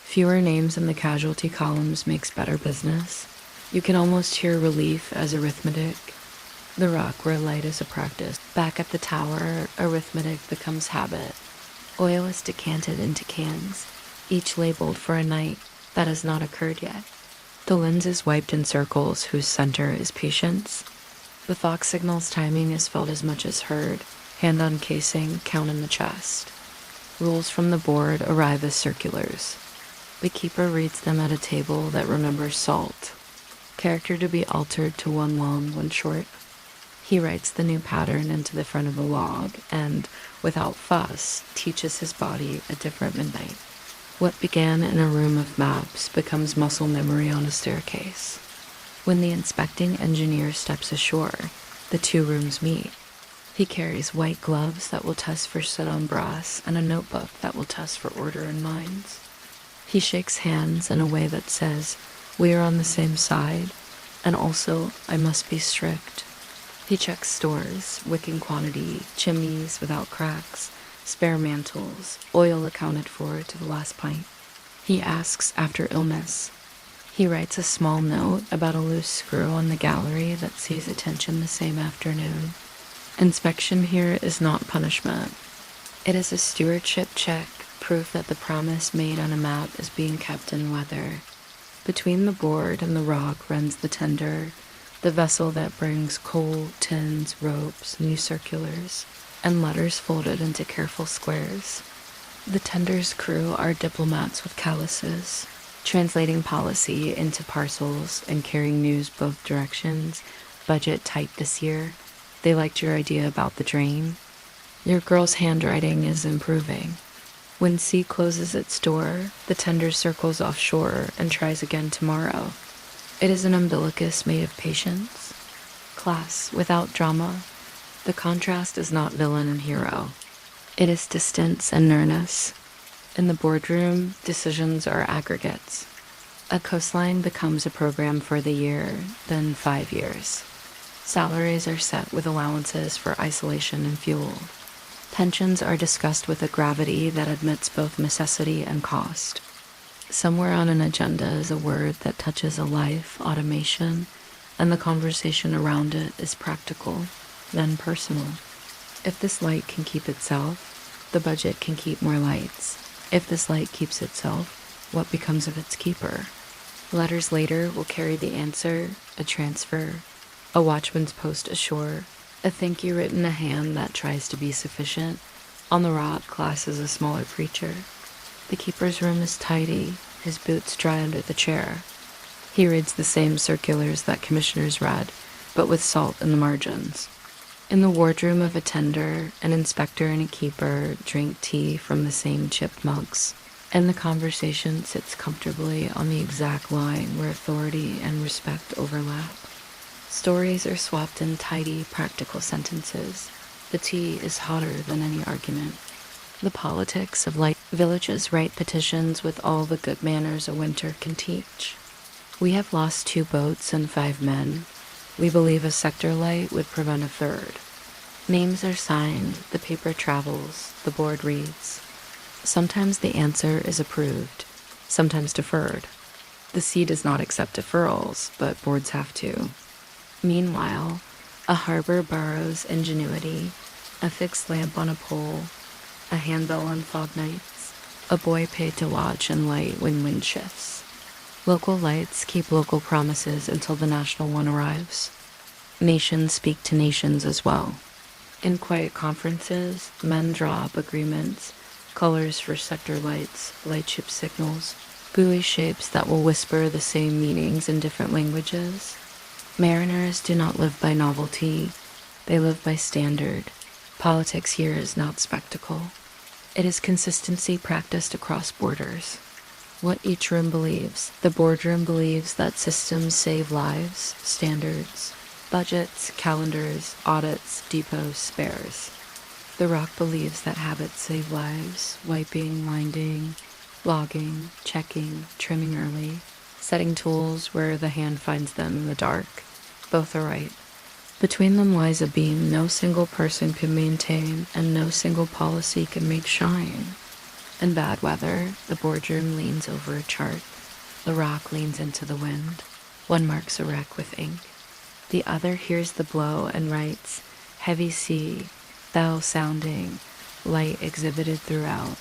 Fewer names in the casualty columns makes better business. You can almost hear relief as arithmetic. The rock where light is a practice. Back at the tower, arithmetic becomes habit. Oil is decanted into cans, each labeled for a night that has not occurred yet. The lens is wiped in circles whose center is patience. The Fox signal's timing is felt as much as heard. Hand on casing, count in the chest. Rules from the board arrive as circulars. The keeper reads them at a table that remembers salt. Character to be altered to one long, one short. He writes the new pattern into the front of the log and, without fuss, teaches his body a different midnight. What began in a room of maps becomes muscle memory on a staircase. When the inspecting engineer steps ashore, the two rooms meet. He carries white gloves that will test for soot on brass and a notebook that will test for order in minds. He shakes hands in a way that says, "We are on the same side, and also I must be strict." He checks stores, wicking quantity, chimneys without cracks, spare mantles, oil accounted for to the last pint. He asks after illness. He writes a small note about a loose screw on the gallery that sees attention the same afternoon. Inspection here is not punishment. It is a stewardship check, proof that the promise made on a map is being kept in weather. Between the board and the rock runs the tender, the vessel that brings coal, tins, ropes, new circulars, and letters folded into careful squares. The tender's crew are diplomats with calluses, translating policy into parcels and carrying news both directions. Budget tight this year. They liked your idea about the drain. Your girl's handwriting is improving. When sea closes its door, the tender circles offshore and tries again tomorrow. It is an umbilicus made of patience. Class without drama. The contrast is not villain and hero. It is distance and nearness. In the boardroom, decisions are aggregates. A coastline becomes a program for the year, then 5 years. Salaries are set with allowances for isolation and fuel. Pensions are discussed with a gravity that admits both necessity and cost. Somewhere on an agenda is a word that touches a life, automation, and the conversation around it is practical, then personal. If this light can keep itself, the budget can keep more lights. If this light keeps itself, what becomes of its keeper? Letters later will carry the answer, a transfer, a watchman's post ashore, a thank you written a hand that tries to be sufficient. On the rock, class is a smaller preacher. The keeper's room is tidy, his boots dry under the chair. He reads the same circulars that commissioners read, but with salt in the margins. In the wardroom of a tender, an inspector and a keeper drink tea from the same chipped mugs, and the conversation sits comfortably on the exact line where authority and respect overlap. Stories are swapped in tidy, practical sentences. The tea is hotter than any argument. The politics of light villages write petitions with all the good manners a winter can teach. We have lost 2 boats and 5 men. We believe a sector light would prevent a third. Names are signed, the paper travels, the board reads. Sometimes the answer is approved, sometimes deferred. The sea does not accept deferrals, but boards have to. Meanwhile, a harbor borrows ingenuity, a fixed lamp on a pole, a handbell on fog nights, a boy paid to watch and light when wind shifts. Local lights keep local promises until the national one arrives. Nations speak to nations as well. In quiet conferences, men draw up agreements, colors for sector lights, lightship signals, buoy shapes that will whisper the same meanings in different languages. Mariners do not live by novelty, they live by standard. Politics here is not spectacle. It is consistency practiced across borders. What each room believes. The boardroom believes that systems save lives, standards, budgets, calendars, audits, depots, spares. The rock believes that habits save lives, wiping, winding, logging, checking, trimming early, setting tools where the hand finds them in the dark. Both are right. Between them lies a beam no single person can maintain and no single policy can make shine. In bad weather, the boardroom leans over a chart. The rock leans into the wind. One marks a wreck with ink. The other hears the blow and writes, heavy sea, thou sounding, light exhibited throughout.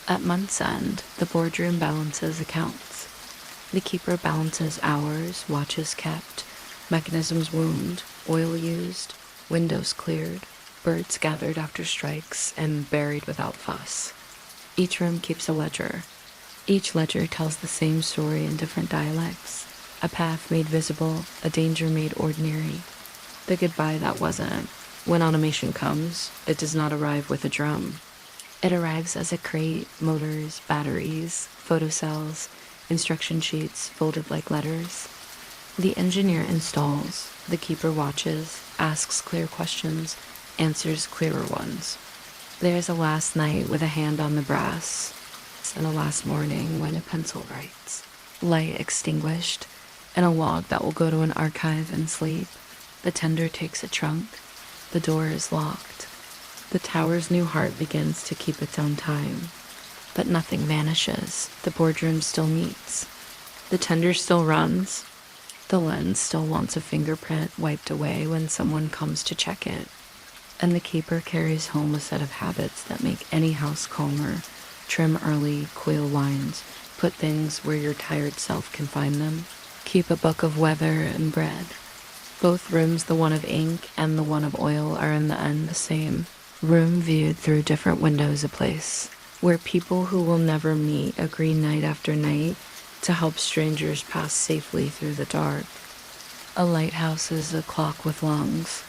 At month's end, the boardroom balances accounts. The keeper balances hours, watches kept, mechanisms wound, oil used, windows cleared, birds gathered after strikes, and buried without fuss. Each room keeps a ledger. Each ledger tells the same story in different dialects. A path made visible, a danger made ordinary. The goodbye that wasn't. When automation comes, it does not arrive with a drum. It arrives as a crate, motors, batteries, photocells, instruction sheets folded like letters. The engineer installs, the keeper watches, asks clear questions, answers clearer ones. There's a last night with a hand on the brass, and a last morning when a pencil writes. Light extinguished, and a log that will go to an archive and sleep. The tender takes a trunk. The door is locked. The tower's new heart begins to keep its own time. But nothing vanishes. The boardroom still meets. The tender still runs. The lens still wants a fingerprint wiped away when someone comes to check it. And the keeper carries home a set of habits that make any house calmer. Trim early, coil lines, put things where your tired self can find them. Keep a book of weather and bread. Both rooms, the one of ink and the one of oil, are in the end the same. Room viewed through different windows, a place where people who will never meet agree night after night to help strangers pass safely through the dark. A lighthouse is a clock with lungs.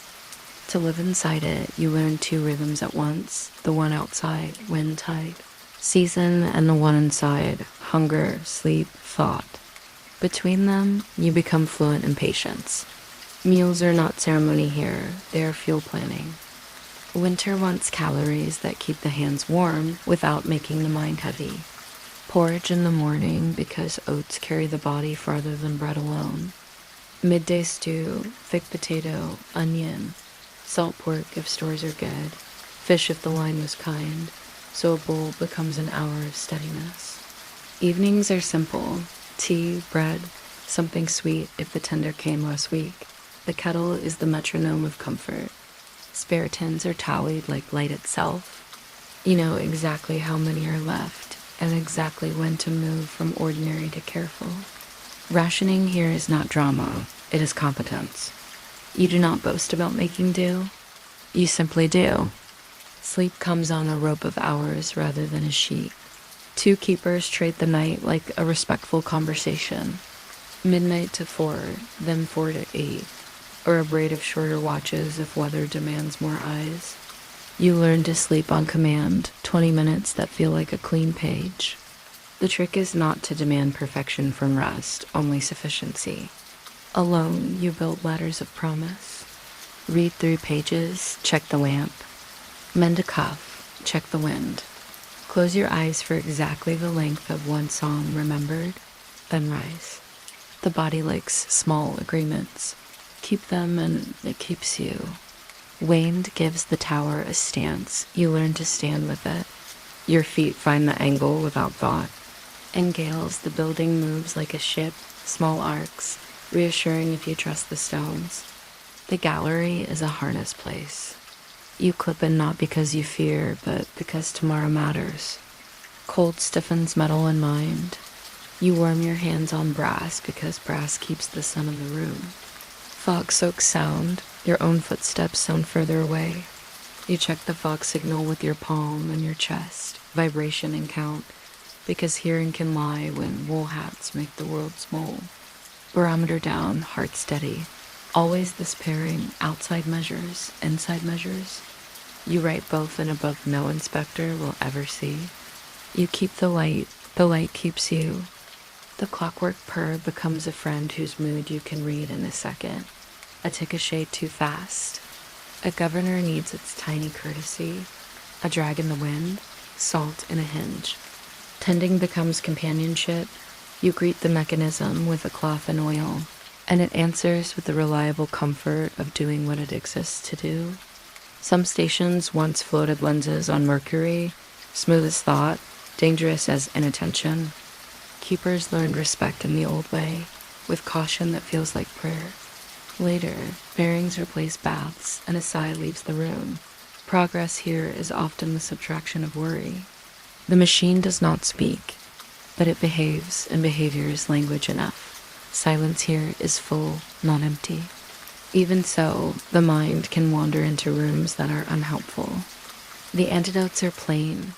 To live inside it, you learn two rhythms at once, the one outside, wind, tide, season, and the one inside, hunger, sleep, thought. Between them, you become fluent in patience. Meals are not ceremony here, they are fuel planning. Winter wants calories that keep the hands warm without making the mind heavy. Porridge in the morning because oats carry the body farther than bread alone. Midday stew, thick potato, onion, salt pork if stores are good, fish if the wine was kind, so a bowl becomes an hour of steadiness. Evenings are simple, tea, bread, something sweet if the tender came last week. The kettle is the metronome of comfort. Spare tins are tallied like light itself. You know exactly how many are left and exactly when to move from ordinary to careful. Rationing here is not drama, it is competence. You do not boast about making do. You simply do. Sleep comes on a rope of hours rather than a sheet. Two keepers trade the night like a respectful conversation. Midnight to 4, then 4 to 8, or a braid of shorter watches if weather demands more eyes. You learn to sleep on command, 20 minutes that feel like a clean page. The trick is not to demand perfection from rest, only sufficiency. Alone, you build ladders of promise. Read 3 pages, check the lamp. Mend a cuff, check the wind. Close your eyes for exactly the length of one song remembered, then rise. The body likes small agreements. Keep them and it keeps you. Waned gives the tower a stance. You learn to stand with it. Your feet find the angle without thought. In gales, the building moves like a ship, small arcs, reassuring if you trust the stones. The gallery is a harness place. You clip in not because you fear, but because tomorrow matters. Cold stiffens metal and mind. You warm your hands on brass because brass keeps the sun in the room. Fog-soaked sound, your own footsteps sound further away. You check the fog signal with your palm and your chest, vibration and count, because hearing can lie when wool hats make the world's mole. Barometer down, heart steady. Always this pairing, outside measures, inside measures. You write both and above no inspector will ever see. You keep the light keeps you. The clockwork purr becomes a friend whose mood you can read in a second. A tick a shade too fast. A governor needs its tiny courtesy. A drag in the wind, salt in a hinge. Tending becomes companionship. You greet the mechanism with a cloth and oil, and it answers with the reliable comfort of doing what it exists to do. Some stations once floated lenses on Mercury, smooth as thought, dangerous as inattention. Keepers learned respect in the old way, with caution that feels like prayer. Later, bearings replace baths, and a sigh leaves the room. Progress here is often the subtraction of worry. The machine does not speak, but it behaves, and behavior is language enough. Silence here is full, not empty. Even so, the mind can wander into rooms that are unhelpful. The antidotes are plain.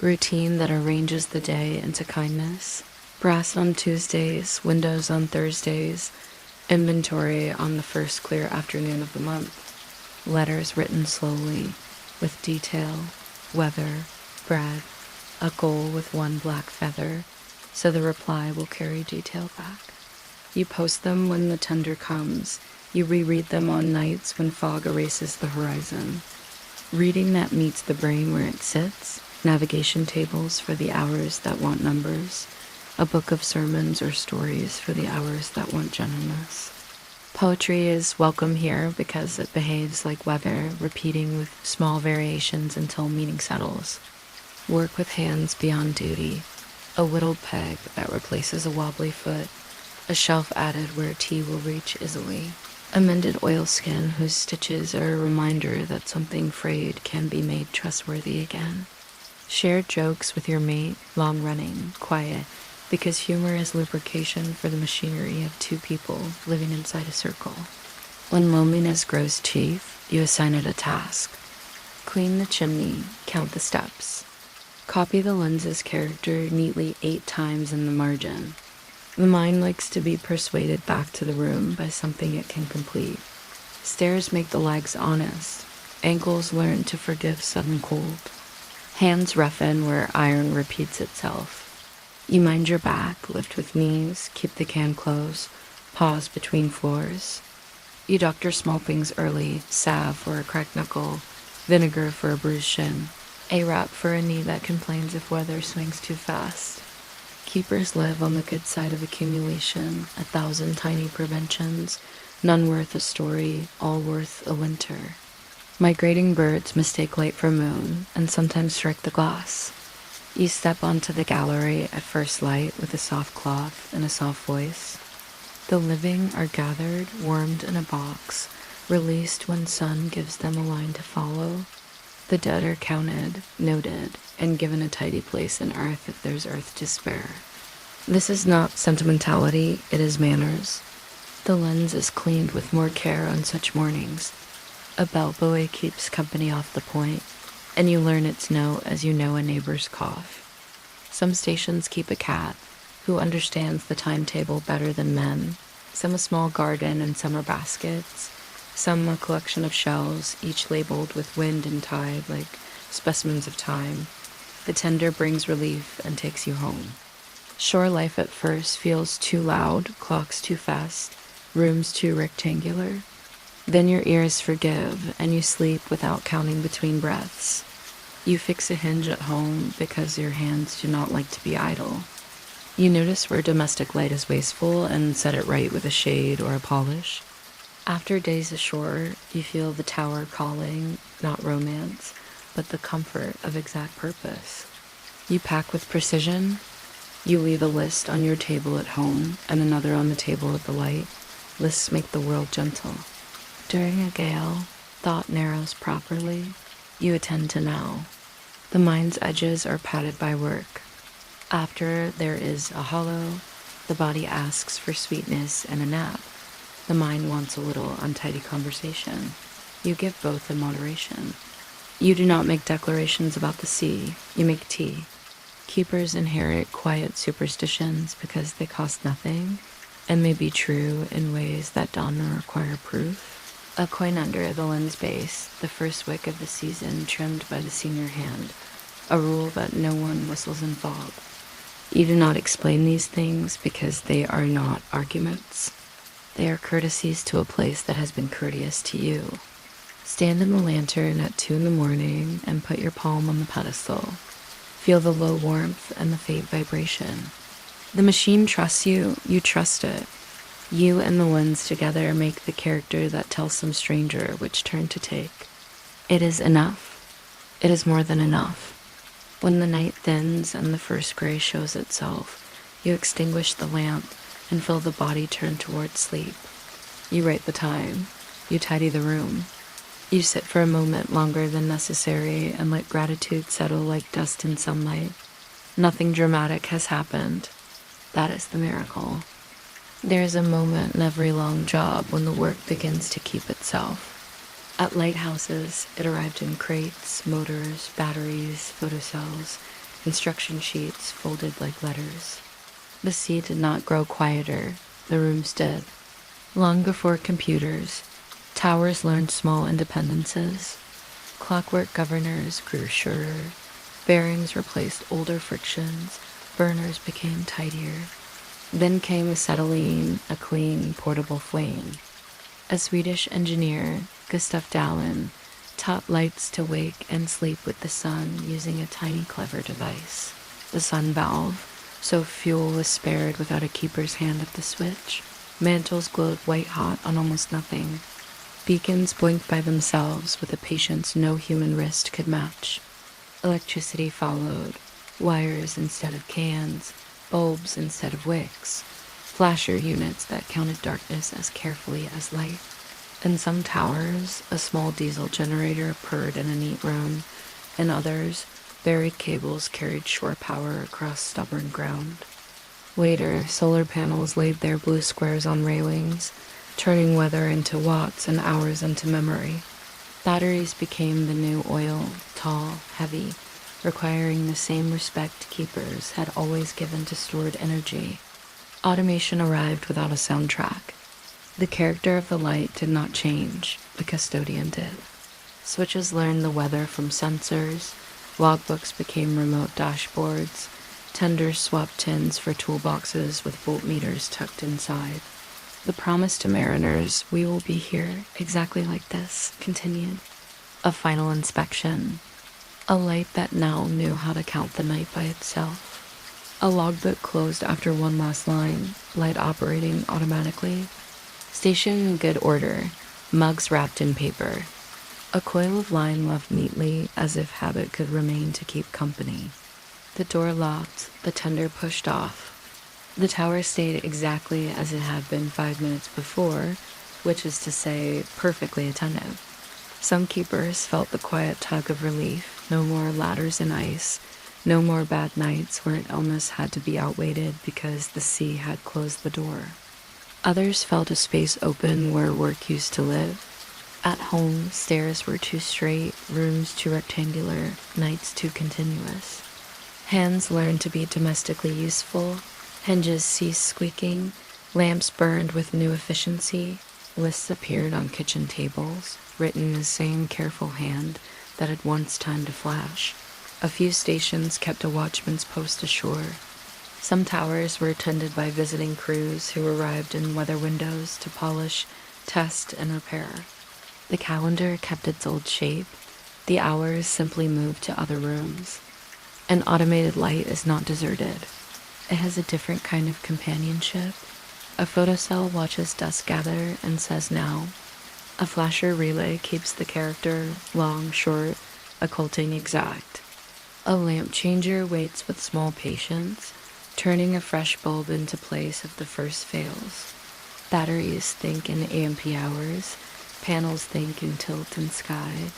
Routine that arranges the day into kindness. Brass on Tuesdays, windows on Thursdays, inventory on the first clear afternoon of the month. Letters written slowly, with detail, weather, bread, a goal with one black feather, so the reply will carry detail back. You post them when the tender comes. You reread them on nights when fog erases the horizon. Reading that meets the brain where it sits, navigation tables for the hours that want numbers, a book of sermons or stories for the hours that want gentleness. Poetry is welcome here because it behaves like weather, repeating with small variations until meaning settles. Work with hands beyond duty, a whittled peg that replaces a wobbly foot, a shelf added where tea will reach easily, a mended oilskin whose stitches are a reminder that something frayed can be made trustworthy again. Shared jokes with your mate, long-running, quiet, because humor is lubrication for the machinery of two people living inside a circle. When loneliness grows teeth, you assign it a task. Clean the chimney, count the steps. Copy the lens's character neatly 8 times in the margin. The mind likes to be persuaded back to the room by something it can complete. Stairs make the legs honest. Ankles learn to forgive sudden cold. Hands roughen where iron repeats itself. You mind your back, lift with knees, keep the can close, pause between floors. You doctor small things early, salve for a cracked knuckle, vinegar for a bruised shin, a wrap for a knee that complains if weather swings too fast. Keepers live on the good side of accumulation, 1,000 tiny preventions, none worth a story, all worth a winter. Migrating birds mistake light for moon, and sometimes strike the glass. You step onto the gallery at first light with a soft cloth and a soft voice. The living are gathered, warmed in a box, released when sun gives them a line to follow. The dead are counted, noted, and given a tidy place in earth if there's earth to spare. This is not sentimentality, it is manners. The lens is cleaned with more care on such mornings. A bellboy keeps company off the point, and you learn its note as you know a neighbor's cough. Some stations keep a cat, who understands the timetable better than men. Some a small garden and summer baskets. Some a collection of shells, each labeled with wind and tide like specimens of time. The tender brings relief and takes you home. Shore life at first feels too loud, clocks too fast, rooms too rectangular. Then your ears forgive, and you sleep without counting between breaths. You fix a hinge at home because your hands do not like to be idle. You notice where domestic light is wasteful and set it right with a shade or a polish. After days ashore, you feel the tower calling, not romance, but the comfort of exact purpose. You pack with precision. You leave a list on your table at home and another on the table at the light. Lists make the world gentle. During a gale, thought narrows properly. You attend to now. The mind's edges are padded by work. After there is a hollow, the body asks for sweetness and a nap. The mind wants a little untidy conversation. You give both in moderation. You do not make declarations about the sea, you make tea. Keepers inherit quiet superstitions because they cost nothing and may be true in ways that don't require proof. A coin under the lens base, the first wick of the season trimmed by the senior hand, a rule that no one whistles in fog. You do not explain these things because they are not arguments. They are courtesies to a place that has been courteous to you. Stand in the lantern at 2 a.m. and put your palm on the pedestal. Feel the low warmth and the faint vibration. The machine trusts you, you trust it. You and the lens together make the character that tells some stranger which turn to take. It is enough. It is more than enough. When the night thins and the first gray shows itself, you extinguish the lamp and feel the body turn towards sleep. You write the time. You tidy the room. You sit for a moment longer than necessary and let gratitude settle like dust in sunlight. Nothing dramatic has happened. That is the miracle. There is a moment in every long job when the work begins to keep itself. At lighthouses, it arrived in crates, motors, batteries, photocells, instruction sheets folded like letters. The sea did not grow quieter, the rooms did. Long before computers, towers learned small independences. Clockwork governors grew surer. Bearings replaced older frictions. Burners became tidier. Then came acetylene, a clean, portable flame. A Swedish engineer, Gustav Dalin, taught lights to wake and sleep with the sun using a tiny clever device. The sun valve, so fuel was spared without a keeper's hand at the switch. Mantles glowed white-hot on almost nothing. Beacons blinked by themselves with a patience no human wrist could match. Electricity followed. Wires instead of cans, bulbs instead of wicks, flasher units that counted darkness as carefully as light. In some towers, a small diesel generator purred in a neat room. In others, buried cables carried shore power across stubborn ground. Later, solar panels laid their blue squares on railings, turning weather into watts and hours into memory. Batteries became the new oil, tall, heavy, requiring the same respect keepers had always given to stored energy. Automation arrived without a soundtrack. The character of the light did not change, the custodian did. Switches learned the weather from sensors, logbooks became remote dashboards, tenders swapped tins for toolboxes with voltmeters tucked inside. The promise to mariners, we will be here exactly like this, continued. A final inspection. A light that now knew how to count the night by itself. A logbook closed after one last line, light operating automatically. Station in good order, mugs wrapped in paper. A coil of line left neatly as if habit could remain to keep company. The door locked, the tender pushed off. The tower stayed exactly as it had been 5 minutes before, which is to say, perfectly attentive. Some keepers felt the quiet tug of relief. No more ladders in ice. No more bad nights where illness had to be outweighted because the sea had closed the door. Others felt a space open where work used to live. At home, stairs were too straight, rooms too rectangular, nights too continuous. Hands learned to be domestically useful. Hinges ceased squeaking. Lamps burned with new efficiency. Lists appeared on kitchen tables, written in the same careful hand that had once timed a flash. A few stations kept a watchman's post ashore. Some towers were attended by visiting crews who arrived in weather windows to polish, test, and repair. The calendar kept its old shape. The hours simply moved to other rooms. An automated light is not deserted. It has a different kind of companionship. A photocell watches dusk gather and says now. A flasher relay keeps the character long, short, occulting exact. A lamp changer waits with small patience, turning a fresh bulb into place if the first fails. Batteries think in AMP hours, panels think in tilt and sky,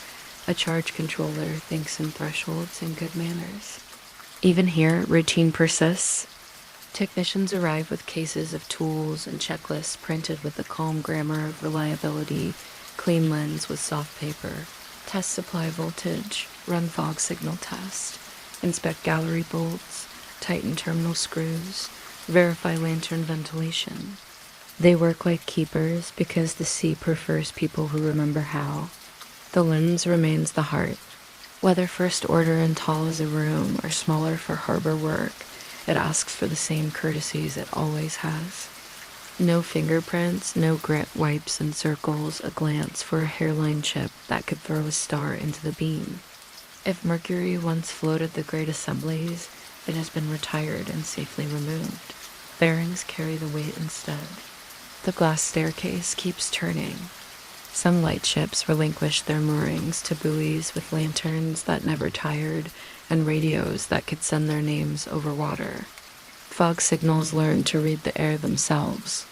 a charge controller thinks in thresholds and good manners. Even here, routine persists. Technicians arrive with cases of tools and checklists printed with the calm grammar of reliability, clean lens with soft paper, test supply voltage, run fog signal test, inspect gallery bolts, tighten terminal screws, verify lantern ventilation. They work like keepers because the sea prefers people who remember how. The lens remains the heart. Whether first order and tall as a room or smaller for harbor work, it asks for the same courtesies it always has. No fingerprints, no grit wipes and circles, a glance for a hairline chip that could throw a star into the beam. If mercury once floated the great assemblies, it has been retired and safely removed. Bearings carry the weight instead. The glass staircase keeps turning. Some lightships relinquished their moorings to buoys with lanterns that never tired and radios that could send their names over water. Fog signals learned to read the air themselves.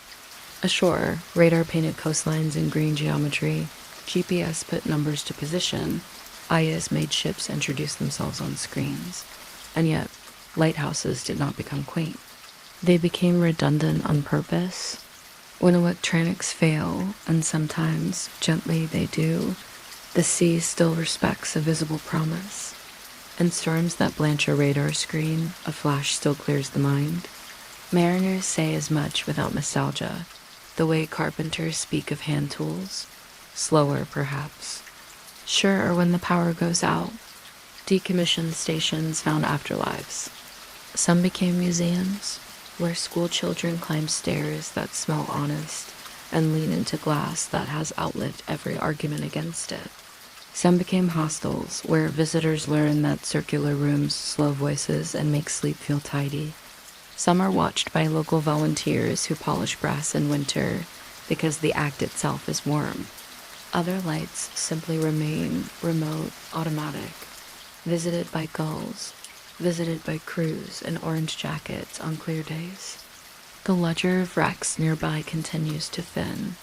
Ashore, radar painted coastlines in green geometry, GPS put numbers to position, IAs made ships introduce themselves on screens. And yet, lighthouses did not become quaint. They became redundant on purpose. When electronics fail, and sometimes, gently, they do, the sea still respects a visible promise. In storms that blanch a radar screen, a flash still clears the mind. Mariners say as much without nostalgia, the way carpenters speak of hand tools. Slower, perhaps. Sure, when the power goes out. Decommissioned stations found afterlives. Some became museums, where school children climb stairs that smell honest and lean into glass that has outlived every argument against it. Some became hostels, where visitors learn that circular rooms slow voices and make sleep feel tidy. Some are watched by local volunteers who polish brass in winter because the act itself is warm. Other lights simply remain remote, automatic, visited by gulls, visited by crews in orange jackets on clear days. The ledger of wrecks nearby continues to thin.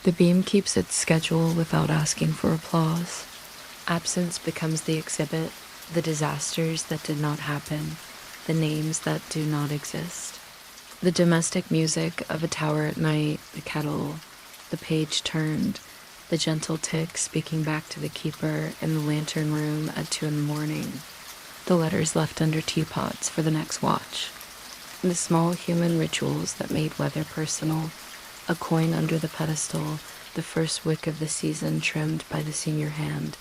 The beam keeps its schedule without asking for applause. Absence becomes the exhibit, the disasters that did not happen, the names that do not exist. The domestic music of a tower at night, the kettle, the page turned, the gentle tick speaking back to the keeper in the lantern room at 2 a.m, the letters left under teapots for the next watch, the small human rituals that made weather personal, a coin under the pedestal, the first wick of the season trimmed by the senior hand,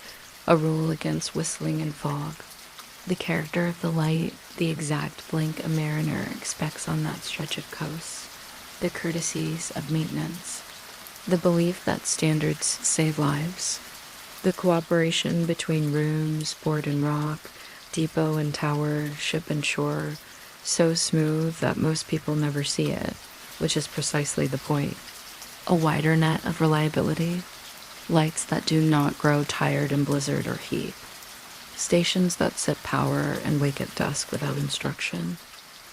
a rule against whistling in fog. The character of the light, the exact blink a mariner expects on that stretch of coast, the courtesies of maintenance, the belief that standards save lives, the cooperation between rooms, board and rock, depot and tower, ship and shore, so smooth that most people never see it, which is precisely the point. A wider net of reliability, lights that do not grow tired in blizzard or heat, stations that set power and wake at dusk without instruction,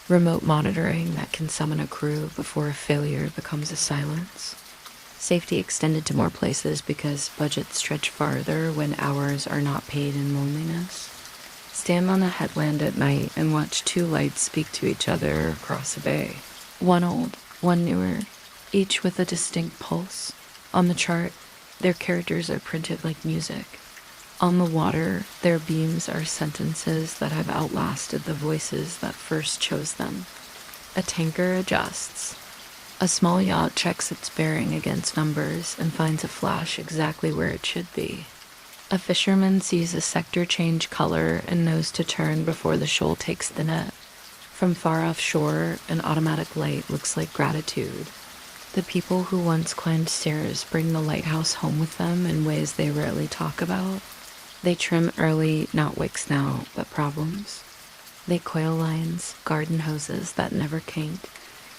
remote monitoring that can summon a crew before a failure becomes a silence. Safety extended to more places because budgets stretch farther when hours are not paid in loneliness. Stand on a headland at night and watch 2 lights speak to each other across a bay. One old, one newer, each with a distinct pulse. On the chart, their characters are printed like music. On the water, their beams are sentences that have outlasted the voices that first chose them. A tanker adjusts. A small yacht checks its bearing against numbers and finds a flash exactly where it should be. A fisherman sees a sector change color and knows to turn before the shoal takes the net. From far offshore, an automatic light looks like gratitude. The people who once climbed stairs bring the lighthouse home with them in ways they rarely talk about. They trim early, not wicks now, but problems. They coil lines, garden hoses that never kink,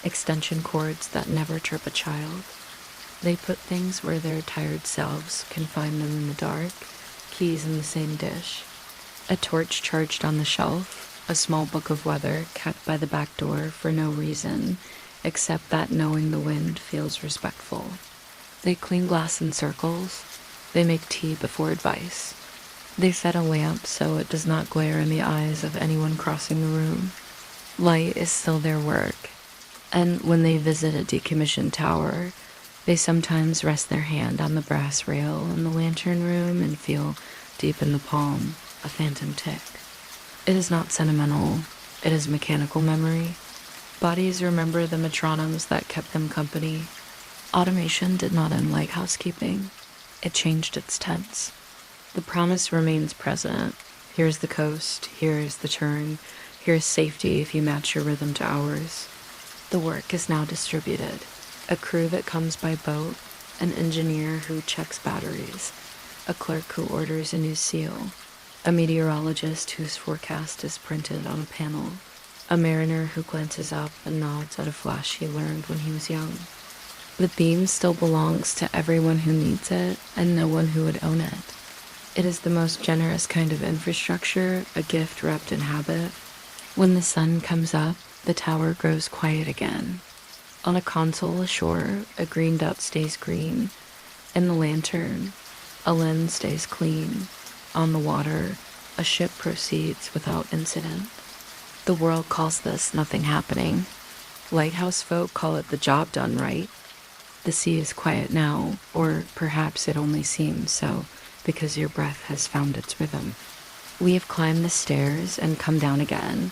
extension cords that never trip a child. They put things where their tired selves can find them in the dark, keys in the same dish. A torch charged on the shelf, a small book of weather kept by the back door for no reason, except that knowing the wind feels respectful. They clean glass in circles. They make tea before advice. They set a lamp so it does not glare in the eyes of anyone crossing the room. Light is still their work, and when they visit a decommissioned tower, they sometimes rest their hand on the brass rail in the lantern room and feel, deep in the palm, a phantom tick. It is not sentimental, it is mechanical memory. Bodies remember the metronomes that kept them company. Automation did not end lighthouse keeping. It changed its tense. The promise remains present. Here's the coast, here's the turn, here's safety if you match your rhythm to ours. The work is now distributed. A crew that comes by boat, an engineer who checks batteries, a clerk who orders a new seal, a meteorologist whose forecast is printed on a panel, a mariner who glances up and nods at a flash he learned when he was young. The beam still belongs to everyone who needs it and no one who would own it. It is the most generous kind of infrastructure, a gift wrapped in habit. When the sun comes up, the tower grows quiet again. On a console ashore, a green dot stays green. In the lantern, a lens stays clean. On the water, a ship proceeds without incident. The world calls this nothing happening. Lighthouse folk call it the job done right. The sea is quiet now, or perhaps it only seems so, because your breath has found its rhythm. We have climbed the stairs and come down again.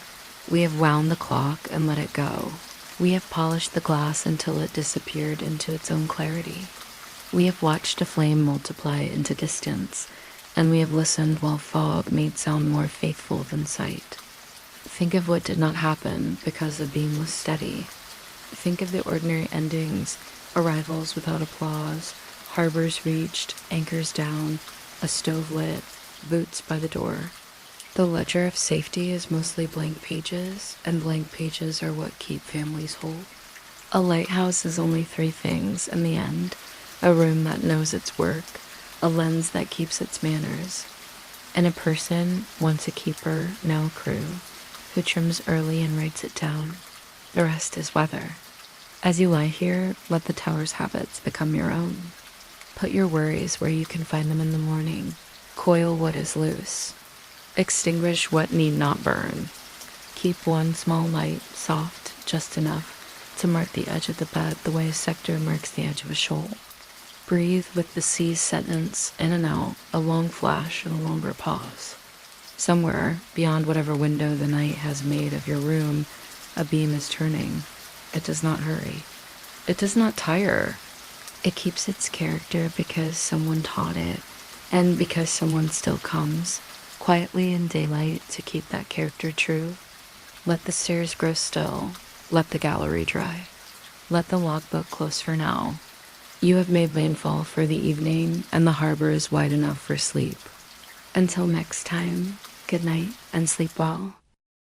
We have wound the clock and let it go. We have polished the glass until it disappeared into its own clarity. We have watched a flame multiply into distance, and we have listened while fog made sound more faithful than sight. Think of what did not happen because the beam was steady. Think of the ordinary endings, arrivals without applause, harbors reached, anchors down, a stove lit, boots by the door. The ledger of safety is mostly blank pages, and blank pages are what keep families whole. A lighthouse is only three things in the end: a room that knows its work, a lens that keeps its manners, and a person, once a keeper, now a crew, who trims early and writes it down. The rest is weather. As you lie here, let the tower's habits become your own. Put your worries where you can find them in the morning. Coil what is loose. Extinguish what need not burn. Keep one small light, soft, just enough to mark the edge of the bed the way a sector marks the edge of a shoal. Breathe with the sea's sentence, in and out, a long flash and a longer pause. Somewhere, beyond whatever window the night has made of your room, a beam is turning. It does not hurry. It does not tire. It keeps its character because someone taught it, and because someone still comes, quietly in daylight, to keep that character true. Let the stairs grow still. Let the gallery dry. Let the logbook close for now. You have made landfall for the evening, and the harbor is wide enough for sleep. Until next time, good night and sleep well.